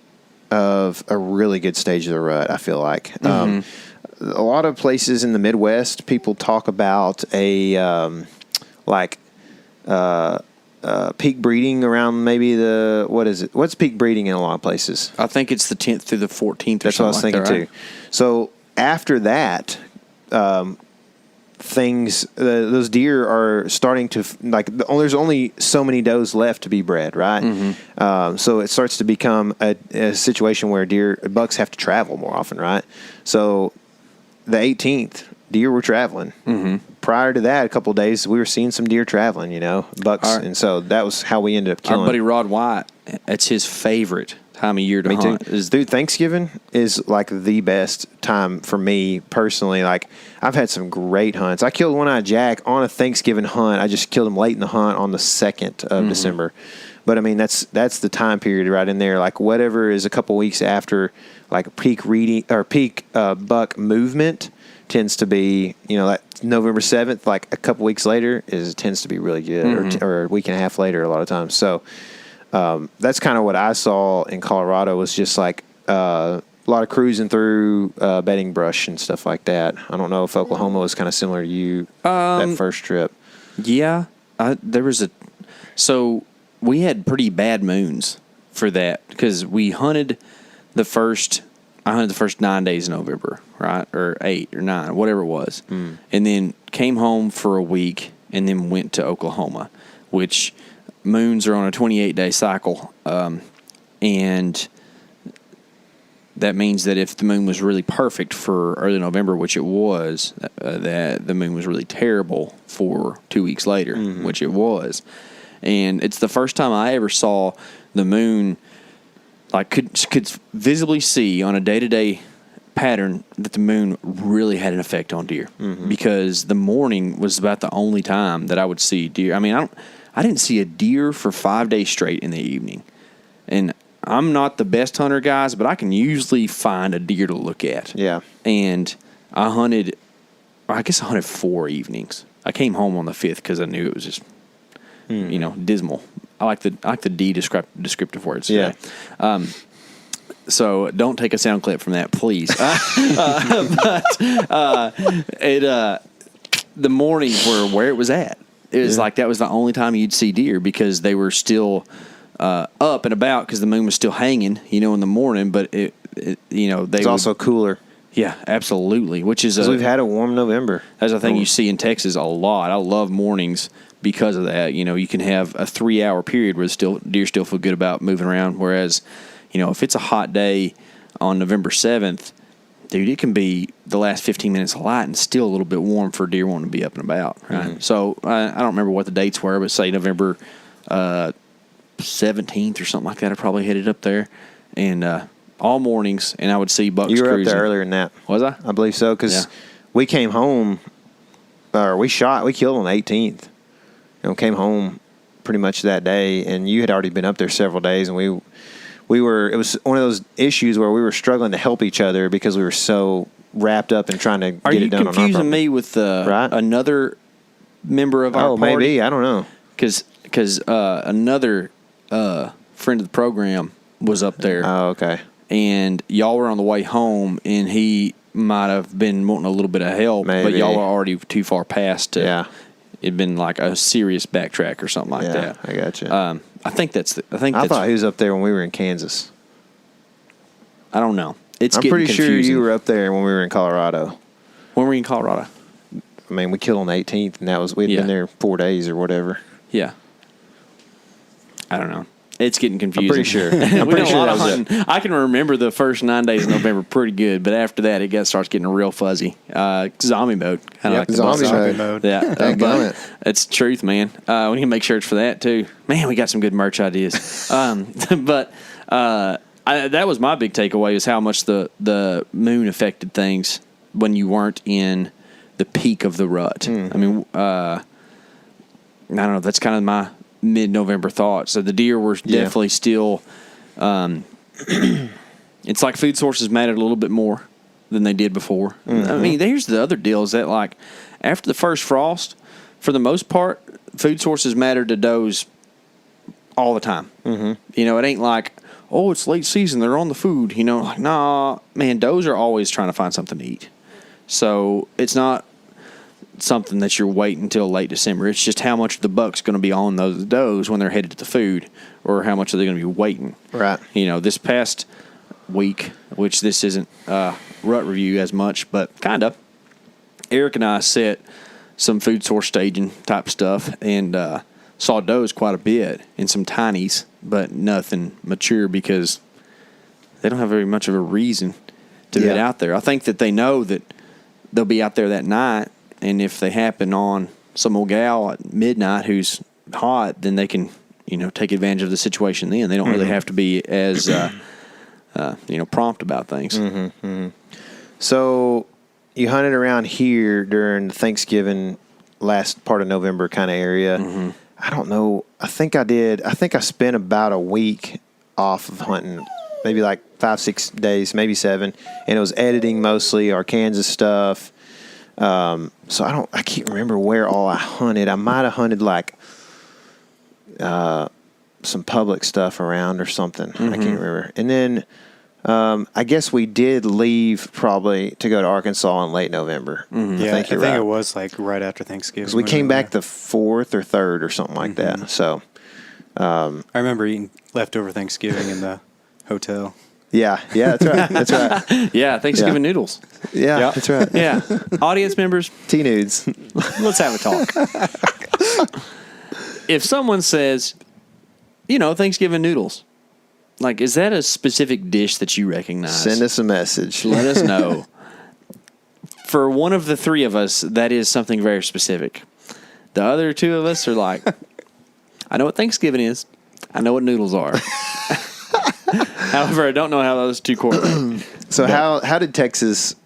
of a really good stage of the rut, I feel like. A lot of places in the Midwest, people talk about peak breeding around maybe what's peak breeding in a lot of places? I think it's the 10th through the 14th. That's what I was thinking too. So after that, those deer are starting to there's only so many does left to be bred, right? So it starts to become a situation where bucks have to travel more often, right? So the 18th, deer were traveling. Prior to that, a couple of days, we were seeing some deer traveling, bucks. And so that was how we ended up killing. Our buddy Rod White, it's his favorite time of year to hunt. Dude, Thanksgiving is like the best time for me personally. Like, I've had some great hunts. I killed one-eyed jack on a Thanksgiving hunt. I just killed him late in the hunt on the 2nd of December. But I mean, that's the time period right in there. Like, whatever is a couple weeks after, like peak reading or peak buck movement tends to be, that November 7th, like a couple weeks later, tends to be really good, or a week and a half later a lot of times. So that's kind of what I saw in Colorado, was just like a lot of cruising through bedding brush and stuff like that. I don't know if Oklahoma was kind of similar to you that first trip. Yeah, so we had pretty bad moons for that, because I hunted the first 9 days in November, right? Or 8 or 9, whatever it was. And then came home for a week and then went to Oklahoma, which moons are on a 28-day cycle. And that means that if the moon was really perfect for early November, which it was, that the moon was really terrible for 2 weeks later, which it was. And it's the first time I ever saw the moon, like could visibly see on a day-to-day pattern that the moon really had an effect on deer, because the morning was about the only time that I would see deer. I mean, I didn't see a deer for 5 days straight in the evening. And I'm not the best hunter, guys, but I can usually find a deer to look at. Yeah. And I hunted 4 evenings. I came home on the 5th because I knew it was just, dismal. I like the D descriptive words today. Yeah. So don't take a sound clip from that, please. The mornings were where it was at. It was like that was the only time you'd see deer, because they were still up and about, because the moon was still hanging, in the morning. But it's also cooler. Yeah, absolutely. Which is we've had a warm November. That's a thing you see in Texas a lot. I love mornings because of that. You can have a 3-hour period where deer still feel good about moving around. Whereas, if it's a hot day on November 7th, dude, it can be the last 15 minutes of light and still a little bit warm for deer wanting to be up and about, right? So I don't remember what the dates were, but say November 17th or something like that, I probably headed up there, and all mornings, and I would see bucks You were cruising. up there earlier than that. Was I? I believe so, because Yeah. we came home, or we killed on the 18th. Came home pretty much that day, and you had already been up there several days, and we were, it was one of those issues where we were struggling to help each other because we were so wrapped up in trying to get it done on our property. Are you confusing me with Right? another member of our party? Maybe. I don't know. Because another friend of the program was up there. Oh, okay. And y'all were on the way home, and he might have been wanting a little bit of help, Maybe. but y'all were already too far past to. Yeah. It'd been like a serious backtrack or something like that. I got you. I think that's. I thought he was up there when we were in Kansas. I don't know. I'm I'm pretty sure you were up there when we were in Colorado. When were you in Colorado? I mean, we killed on the 18th, and we'd been there 4 days or whatever. Yeah. I don't know. It's getting confusing. I'm pretty sure. We did a lot of that was hunting. I can remember the first 9 days of November pretty good, but after that, it starts getting real fuzzy. Zombie mode, kind of like the zombie book. mode. Yeah, Dadgummit. but it's the truth, man. We need to make shirts for that too. Man, we got some good merch ideas. But that was my big takeaway: is how much the moon affected things when you weren't in the peak of the rut. I mean, I don't know. That's kind of my mid-November thoughts. So the deer were definitely still. It's like food sources mattered a little bit more than they did before. I mean, here's the other deal: is that like after the first frost, for the most part, food sources mattered to does all the time. You know, it ain't like, oh, it's late season, they're on the food. You know, like, nah, man, does are always trying to find something to eat. So it's not something that you're waiting until late December. It's just how much the buck's going to be on those does when they're headed to the food, or how much are they going to be waiting. Right. You know, this past week, which this isn't rut review as much, but kind of, Eric and I set some food source staging type stuff and saw does quite a bit and some tinies, but nothing mature because they don't have very much of a reason to get out there. I think that they know that they'll be out there that night, and if they happen on some old gal at midnight who's hot, then they can, you know, take advantage of the situation then. They don't really have to be as, prompt about things. So you hunted around here during the Thanksgiving last part of November kind of area. I don't know. I think I did. I think I spent about a week off of hunting, maybe like 5-6 days, maybe 7. And it was editing mostly, Arkansas stuff. So I can't remember where all I hunted. I might have hunted like some public stuff around or something. I can't remember. And then I guess we did leave probably to go to Arkansas in late November. Yeah, I think right. it was like right after Thanksgiving. Because we came back the 4th or 3rd or something like that. So I remember eating leftover Thanksgiving in the hotel. yeah, that's right. That's right. Yeah, Thanksgiving noodles. Yeah, Yep. that's right. Yeah. Audience members, T-nudes. let's have a talk. If someone says, Thanksgiving noodles, like, is that a specific dish that you recognize? Send us a message. Let us know. For one of the three of us, that is something very specific. The other two of us are like, I know what Thanksgiving is. I know what noodles are. However, I don't know how those two correlate. So how did Texas?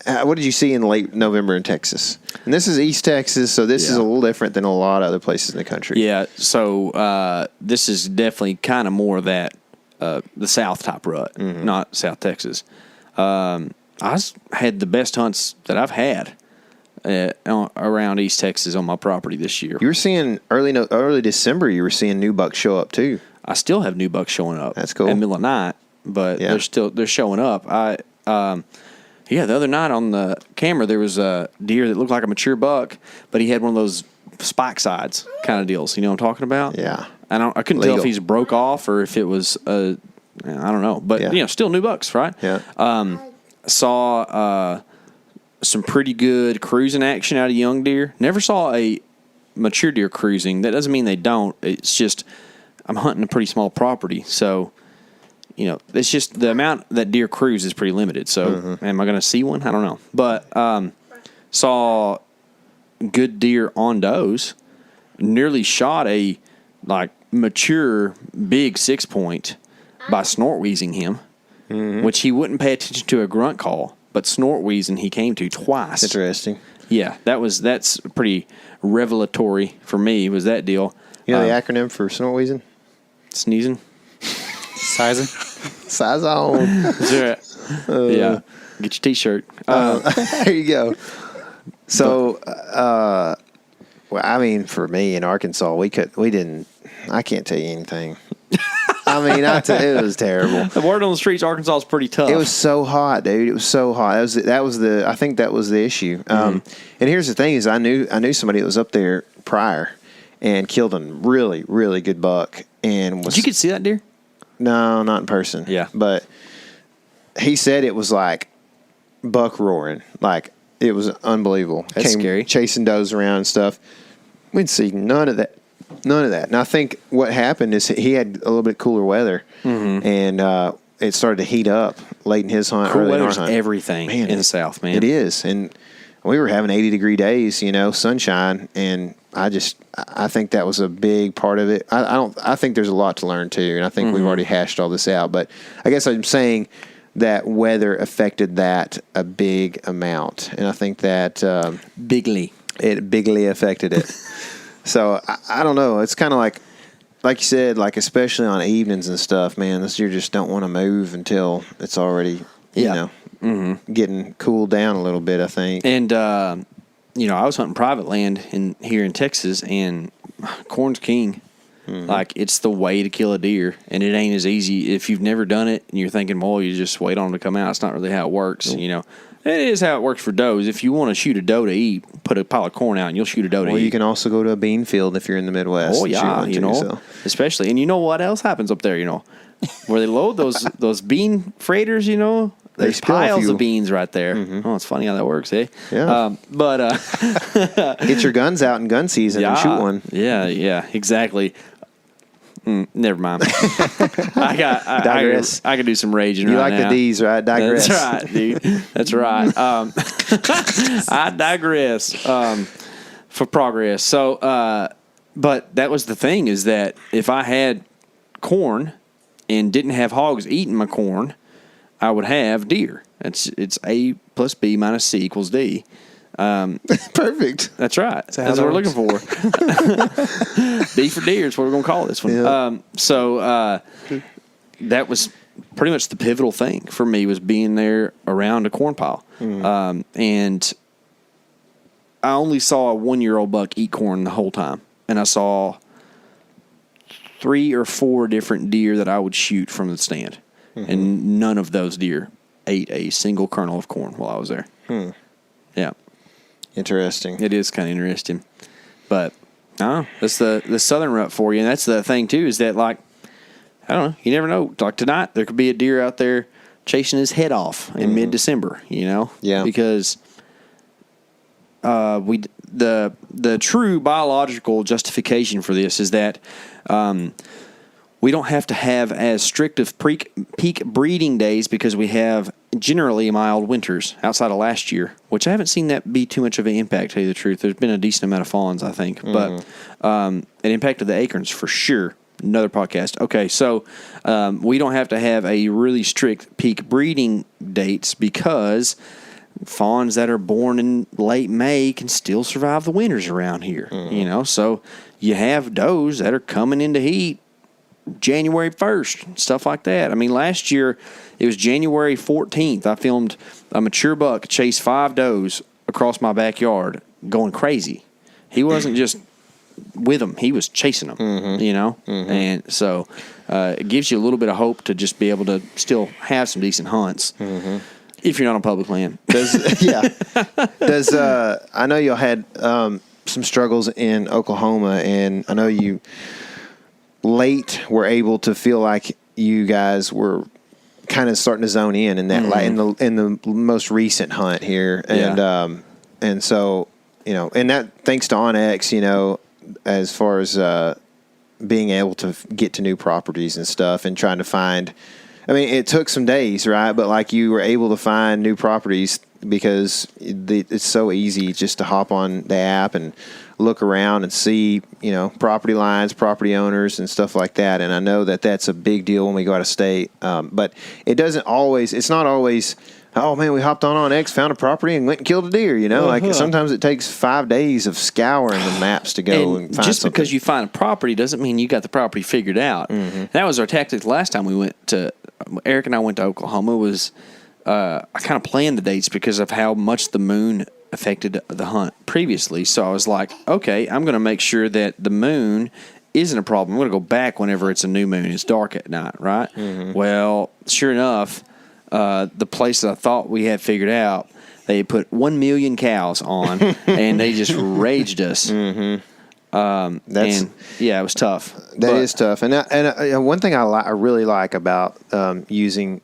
What did you see in late November in Texas? And this is East Texas, so this is a little different than a lot of other places in the country. Yeah, so this is definitely kind of more of that the South type rut, not South Texas. I had the best hunts that I've had around East Texas on my property this year. You were seeing early December. You were seeing new bucks show up too. I still have new bucks showing up. That's cool. At middle of night, but they're showing up. The other night on the camera there was a deer that looked like a mature buck, but he had one of those spike sides kind of deals. You know what I'm talking about? Yeah. I couldn't tell if he's broke off or if it was I don't know, but still new bucks, right? Yeah. Saw some pretty good cruising action out of young deer. Never saw a mature deer cruising. That doesn't mean they don't. It's just I'm hunting a pretty small property, so it's just the amount that deer cruise is pretty limited. So am I going to see one? I don't know. But saw good deer on does. Nearly shot a mature big 6-point by snort wheezing him, which he wouldn't pay attention to a grunt call, but snort wheezing he came to twice. Interesting. Yeah, that's pretty revelatory for me. Was that deal? You know the acronym for snort wheezing? Sneezing. Sizing. Size on. Yeah. Get your T-shirt. There you go. So, well, I mean, for me in Arkansas, I can't tell you anything. I mean, it was terrible. The word on the streets, Arkansas is pretty tough. It was so hot, dude. It was so hot. I think that was the issue. And here's the thing: is I knew somebody that was up there prior and killed a really, really good buck. And Did you get to see that deer? No, not in person. Yeah, but he said it was like buck roaring, like it was unbelievable. That's scary. Chasing does around and stuff. We'd see none of that. And I think what happened is he had a little bit cooler weather, and it started to heat up late in his hunt. Cool early in our weather's hunt. everything in the South, man. It is, and we were having 80-degree days, sunshine, and I think that was a big part of it. I think there's a lot to learn too, and I think we've already hashed all this out. But I guess I'm saying that weather affected that a big amount, and I think that it bigly affected it. So I don't know. It's kind of like you said, especially on evenings and stuff, man. This deer just don't want to move until it's already getting cooled down a little bit, I think. And I was hunting private land here in Texas, and corn's king. It's the way to kill a deer, and it ain't as easy if you've never done it and you're thinking, well, you just wait on them to come out. It's not really how it works. It is how it works for does. If you want to shoot a doe to eat, put a pile of corn out and you'll shoot a doe to eat. Well, you can also go to a bean field if you're in the Midwest. Oh yeah, especially. And you know what else happens up there? Where they load those bean freighters. There's piles of beans right there. Oh, it's funny how that works, eh? Yeah. Get your guns out in gun season and shoot one. Yeah, exactly. Never mind. Digress. I could do some raging you right like now. the D's, right? Digress. That's right, dude. That's right. I digress for progress. So, but that was the thing, is that if I had corn and didn't have hogs eating my corn, I would have deer. It's A plus B minus C equals D. Perfect. That's right. That's what we're looking for. D for deer is what we're going to call this one. Yeah. So that was pretty much the pivotal thing for me, was being there around a corn pile. And I only saw a 1-year-old buck eat corn the whole time. And I saw 3 or 4 different deer that I would shoot from the stand. And none of those deer ate a single kernel of corn while I was there. Yeah. Interesting. It is kind of interesting. But, no, that's the southern rut for you. And that's the thing, too, is that, I don't know, you never know. Like tonight, there could be a deer out there chasing his head off in mid-December, Yeah. Because the true biological justification for this is that we don't have to have as strict of peak breeding days, because we have generally mild winters outside of last year, which I haven't seen that be too much of an impact, to tell you the truth. There's been a decent amount of fawns, I think. But it impacted the acorns for sure. Another podcast. Okay, so we don't have to have a really strict peak breeding dates, because fawns that are born in late May can still survive the winters around here. So you have does that are coming into heat January 1st, stuff like that. I mean, last year it was January 14th. I filmed a mature buck chase 5 does across my backyard going crazy. He wasn't just with them, he was chasing them, And so it gives you a little bit of hope to just be able to still have some decent hunts if you're not on public land. I know y'all had some struggles in Oklahoma, and I know you late were able to feel like you guys were kind of starting to zone in that in the most recent hunt here, and so and that thanks to Onyx, as far as being able to get to new properties and stuff, and trying to find I mean, it took some days, right? But like you were able to find new properties because it's so easy just to hop on the app and look around and see, property lines, property owners, and stuff like that. And I know that that's a big deal when we go out of state. But it's not always, oh man, we hopped on X, found a property, and went and killed a deer. Like sometimes it takes 5 days of scouring the maps to go and find just something. because you find a property doesn't mean you got the property figured out. That was our tactic the last time we went to. Eric and I went to Oklahoma. I kind of planned the dates because of how much the moon affected the hunt previously. So I was like, okay, I'm going to make sure that the moon isn't a problem. I'm going to go back whenever it's a new moon. It's dark at night, right? Well, sure enough, the place that I thought we had figured out, they put 1 million cows on, and they just raged us. And yeah, it was tough. That is tough. And one thing I really like about using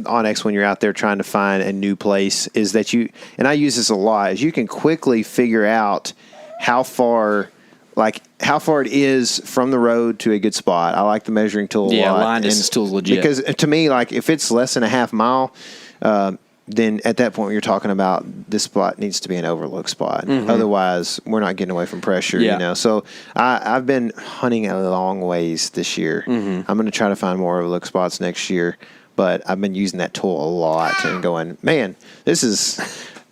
Onyx when you're out there trying to find a new place is that and I use this a lot, is you can quickly figure out how far it is from the road to a good spot. I like the measuring tool a lot. Yeah, line distance tool is legit. Because to me, like if it's less than a half mile, then at that point you're talking about this spot needs to be an overlook spot. Otherwise, we're not getting away from pressure. So I've been hunting a long ways this year. I'm going to try to find more overlook spots next year. But I've been using that tool a lot and going, man, this is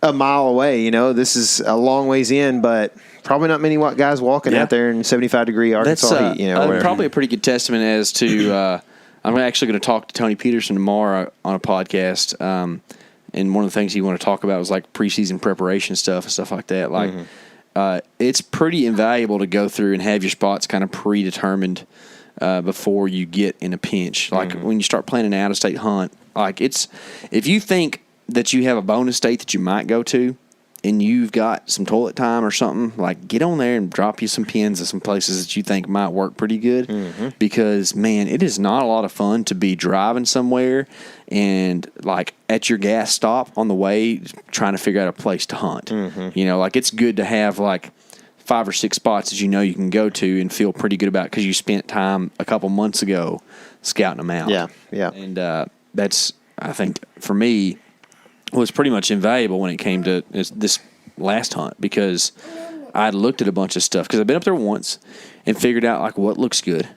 a mile away. This is a long ways in, but probably not many guys walking out there in 75-degree Arkansas heat. Probably a pretty good testament as to. I'm actually going to talk to Tony Peterson tomorrow on a podcast, and one of the things he want to talk about was like preseason preparation stuff and stuff like that. Like, it's pretty invaluable to go through and have your spots kind of predetermined. Before you get in a pinch. Like when you start planning an out-of-state hunt, if you think that you have a bonus state that you might go to and you've got some toilet time or something, like get on there and drop you some pins at some places that you think might work pretty good. Because, man, it is not a lot of fun to be driving somewhere and like at your gas stop on the way trying to figure out a place to hunt. It's good to have like 5 or 6 spots that you can go to and feel pretty good about because you spent time a couple months ago scouting them out. Yeah. And that's, I think, for me, was pretty much invaluable when it came to this last hunt because I looked at a bunch of stuff because I've been up there once and figured out like what looks good,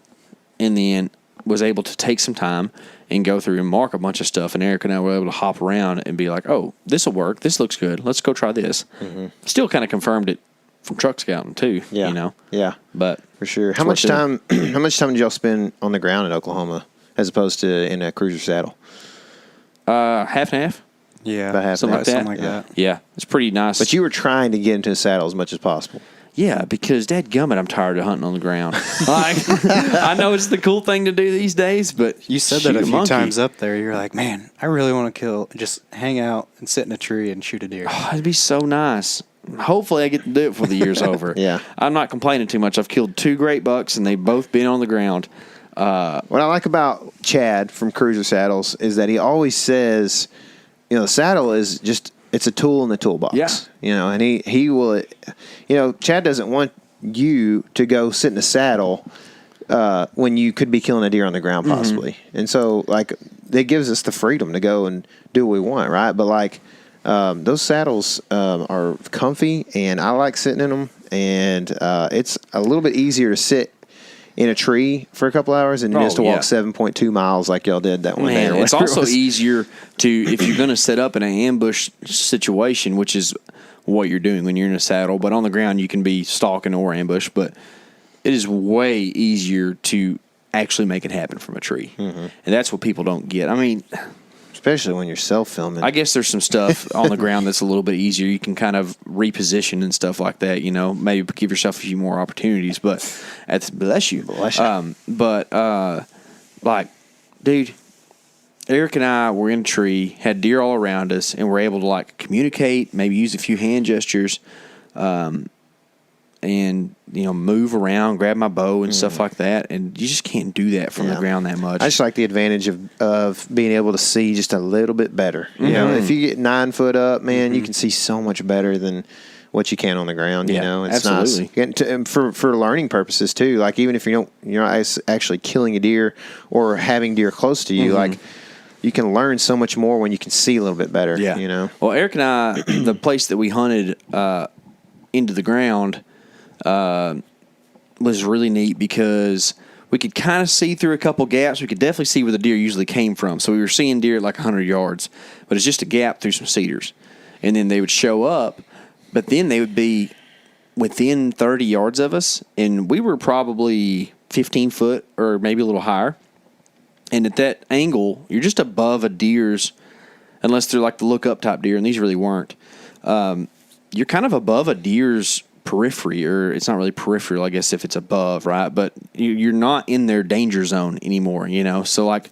and then was able to take some time and go through and mark a bunch of stuff. And Eric and I were able to hop around and be like, "Oh, this will work. This looks good. Let's go try this." Still kind of confirmed it from truck scouting too. Yeah. But for sure. How much time did y'all spend on the ground in Oklahoma as opposed to in a cruiser saddle? Half and half. Yeah, about half something like that. Yeah, it's pretty nice. But you were trying to get into a saddle as much as possible. Yeah, because dadgummit, I'm tired of hunting on the ground. I know it's the cool thing to do these days, but you said that a few times up there. You're like, man, I really want to just hang out and sit in a tree and shoot a deer. Oh, it'd be so nice. Hopefully I get to do it before the year's over. Yeah. I'm not complaining too much. I've killed 2 great bucks, and they've both been on the ground. What I like about Chad from Cruiser Saddles is that he always says, the saddle is just, it's a tool in the toolbox. Yeah. And he will, Chad doesn't want you to go sit in a saddle when you could be killing a deer on the ground possibly. And so, like, that gives us the freedom to go and do what we want, right? But, like, those saddles are comfy, and I like sitting in them. And it's a little bit easier to sit in a tree for a couple hours than it is to walk 7.2 miles like y'all did that one day. It's also easier to, if you're going to set up in an ambush situation, which is what you're doing when you're in a saddle, but on the ground you can be stalking or ambush, but it is way easier to actually make it happen from a tree. And that's what people don't get. I mean, especially when you're self-filming. I guess there's some stuff on the ground that's a little bit easier. You can kind of reposition and stuff like that, maybe give yourself a few more opportunities. But bless you. Like, dude, Eric and I were in a tree, had deer all around us, and were able to, like, communicate, maybe use a few hand gestures, and move around, grab my bow and stuff like that, and you just can't do that from the ground that much. I just like the advantage of being able to see just a little bit better. If you get 9 foot up, man, you can see so much better than what you can on the ground. You Yeah, know, it's absolutely. nice and for learning purposes too. Like even if you're not actually killing a deer or having deer close to you, like you can learn so much more when you can see a little bit better. Yeah. You know. Well, Eric and I, the place that we hunted into the ground was really neat because we could kind of see through a couple gaps. We could definitely see where the deer usually came from. So we were seeing deer at like 100 yards, but it's just a gap through some cedars. And then they would show up, but then they would be within 30 yards of us, and we were probably 15 foot or maybe a little higher. And at that angle, you're just above a deer's, unless they're like the look-up type deer, and these really weren't. You're kind of above a deer's periphery, or it's not really peripheral, I guess, if it's above, right? But you're not in their danger zone anymore, you know? So, like,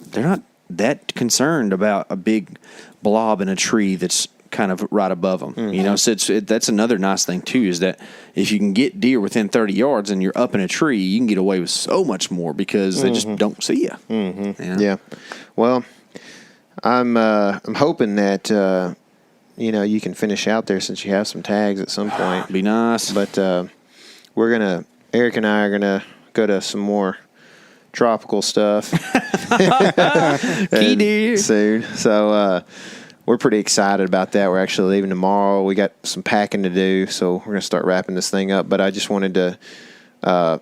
they're not that concerned about a big blob in a tree that's kind of right above them, you know? So that's another nice thing, too, is that if you can get deer within 30 yards and you're up in a tree, you can get away with so much more because they just don't see you. Yeah. Well, I'm hoping that you can finish out there since you have some tags at some point. Be nice. But Eric and I are gonna go to some more tropical stuff. Key deer soon. So we're pretty excited about that. We're actually leaving tomorrow. We got some packing to do, so we're gonna start wrapping this thing up. But I just wanted to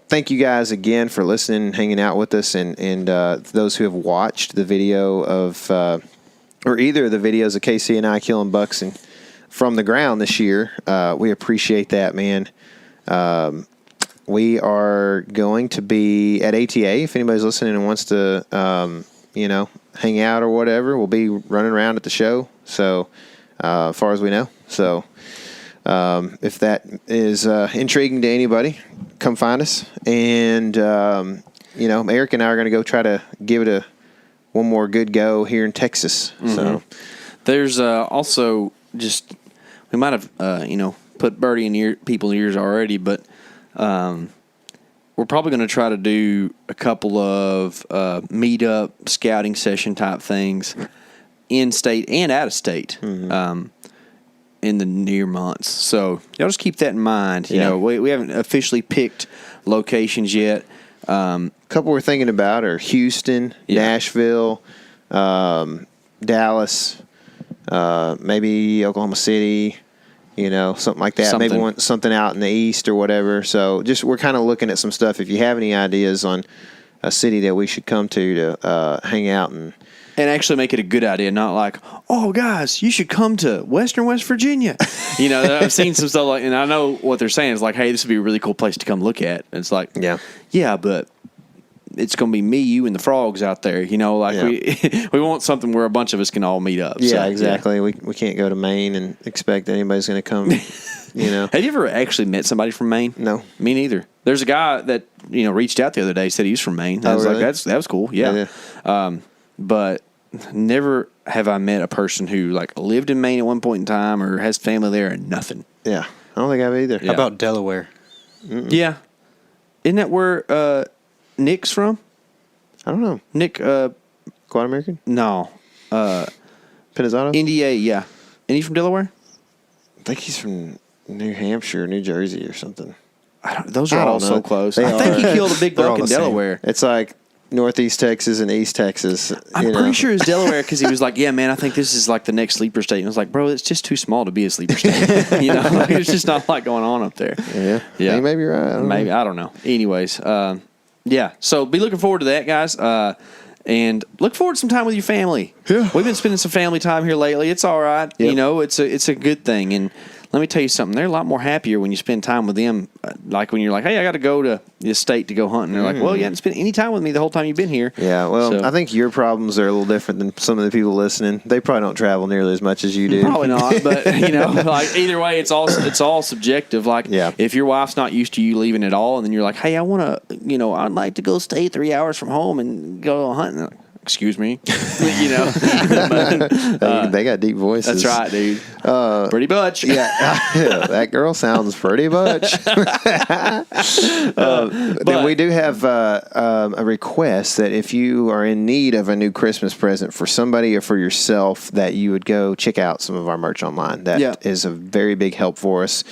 thank you guys again for listening and hanging out with us, and those who have watched the video of or either of the videos of KC and I killing bucks from the ground this year. We appreciate that, man. We are going to be at ATA. If anybody's listening and wants to, hang out or whatever, we'll be running around at the show. So, as far as we know. So, if that is intriguing to anybody, come find us. And, Eric and I are going to go try to give it one more good go here in Texas. So there's also just, we might have, put birdie in people's ears already, but we're probably going to try to do a couple of meet-up scouting session type things in state and out of state in the near months. So y'all just keep that in mind. You know, we haven't officially picked locations yet. Couple we're thinking about are Houston, Nashville, Dallas, maybe Oklahoma City, something like that. Maybe something out in the east or whatever. So just we're kind of looking at some stuff. If you have any ideas on a city that we should come to hang out and actually make it a good idea, not like, oh, guys, you should come to Western West Virginia. I've seen some stuff like, and I know what they're saying is like, hey, this would be a really cool place to come look at. And it's like, yeah, but it's going to be me, you, and the frogs out there. We want something where a bunch of us can all meet up. Yeah, so, exactly. Yeah. We can't go to Maine and expect that anybody's going to come. Have you ever actually met somebody from Maine? No, me neither. There's a guy that reached out the other day, said he was from Maine. I was really? like, that was cool. Yeah. But never have I met a person who like lived in Maine at one point in time or has family there and nothing. Yeah, I don't think I've either. How about Delaware? Yeah, isn't that where Nick's from? I don't know. Nick, Quad American? No, Pennzoil? NDA. Yeah, and he's from Delaware. I think he's from New Hampshire, New Jersey, or something. Those are all so close. I think he killed a big buck in Delaware. It's like Northeast Texas and East Texas. I'm pretty sure it's Delaware because he was like, yeah, man, I think this is like the next sleeper state. And I was like, bro, it's just too small to be a sleeper state. There's just not a lot going on up there. Yeah. You may be right. I don't know. Anyways, so be looking forward to that, guys. And look forward to some time with your family. Yeah. We've been spending some family time here lately. It's all right. Yep. It's a good thing. And let me tell you something. They're a lot more happier when you spend time with them. Like when you're like, hey, I got to go to the state to go hunting. They're like, well, you haven't spent any time with me the whole time you've been here. Yeah, well, I think your problems are a little different than some of the people listening. They probably don't travel nearly as much as you do. Probably not, but like either way, it's all subjective. Like if your wife's not used to you leaving at all, and then you're like, hey, I want to, I'd like to go stay 3 hours from home and go hunting. excuse me, you know. They got deep voices. That's right, dude. Pretty much. Yeah, that girl sounds pretty much. Then we do have a request that if you are in need of a new Christmas present for somebody or for yourself, that you would go check out some of our merch online. That is a very big help for us.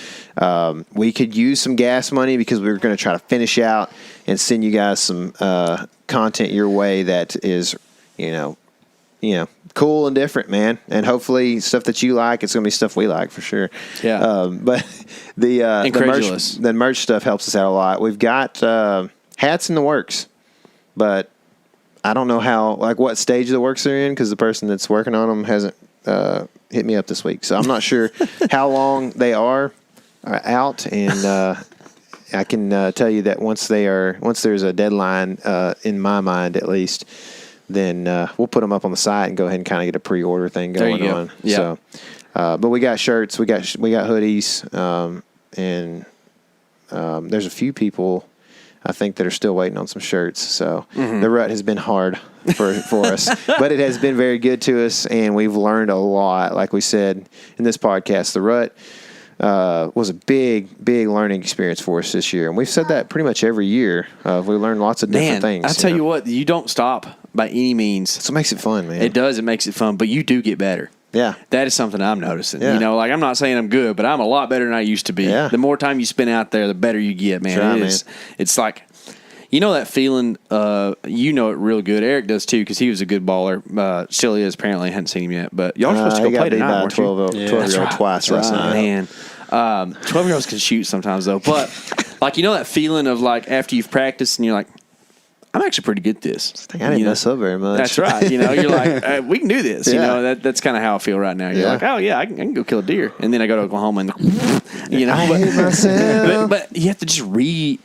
We could use some gas money because we were going to try to finish out and send you guys some content your way that is, cool and different, man. And hopefully stuff that you like, it's going to be stuff we like for sure. Yeah. But the merch stuff helps us out a lot. We've got hats in the works, but I don't know what stage of the works they're in because the person that's working on them hasn't hit me up this week. So I'm not sure how long they are out, and I can tell you that once there's a deadline, in my mind at least, then we'll put them up on the site and go ahead and kind of get a pre-order thing going on. Yeah. So, but we got shirts, we got hoodies, and there's a few people I think that are still waiting on some shirts. So the rut has been hard for us, but it has been very good to us, and we've learned a lot. Like we said in this podcast, the rut was a big learning experience for us this year. And we've said that pretty much every year. We learned lots of different things. I tell you what, you don't stop by any means. That's what makes it fun, man. It does. It makes it fun, but you do get better. Yeah. That is something I'm noticing. Yeah. Like I'm not saying I'm good, but I'm a lot better than I used to be. Yeah. The more time you spend out there, the better you get, man. Right, it is. Man. It's like, that feeling, it real good. Eric does too, because he was a good baller. Still is, apparently. I hadn't seen him yet, but y'all are supposed to go play tonight, weren't you? 12-year-old twice last night. Man. 12-year-olds can shoot sometimes, though. But, that feeling of, after you've practiced and you're like, I'm actually pretty good at this. I didn't mess up very much. That's right. You're like, we can do this. Yeah. That's kind of how I feel right now. You're like, oh, yeah, I can go kill a deer. And then I go to Oklahoma and, I hate myself. But you have to just read.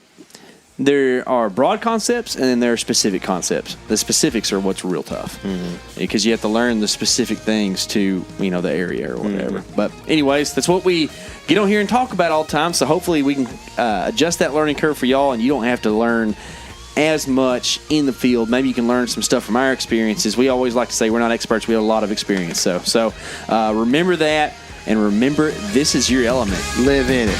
There are broad concepts and then there are specific concepts. The specifics are what's real tough because you have to learn the specific things to, the area or whatever. But anyways, that's what we get on here and talk about all the time. So hopefully we can adjust that learning curve for y'all and you don't have to learn as much in the field. Maybe you can learn some stuff from our experiences. We always like to say we're not experts. We have a lot of experience. So remember that, and remember this is your element. Live in it.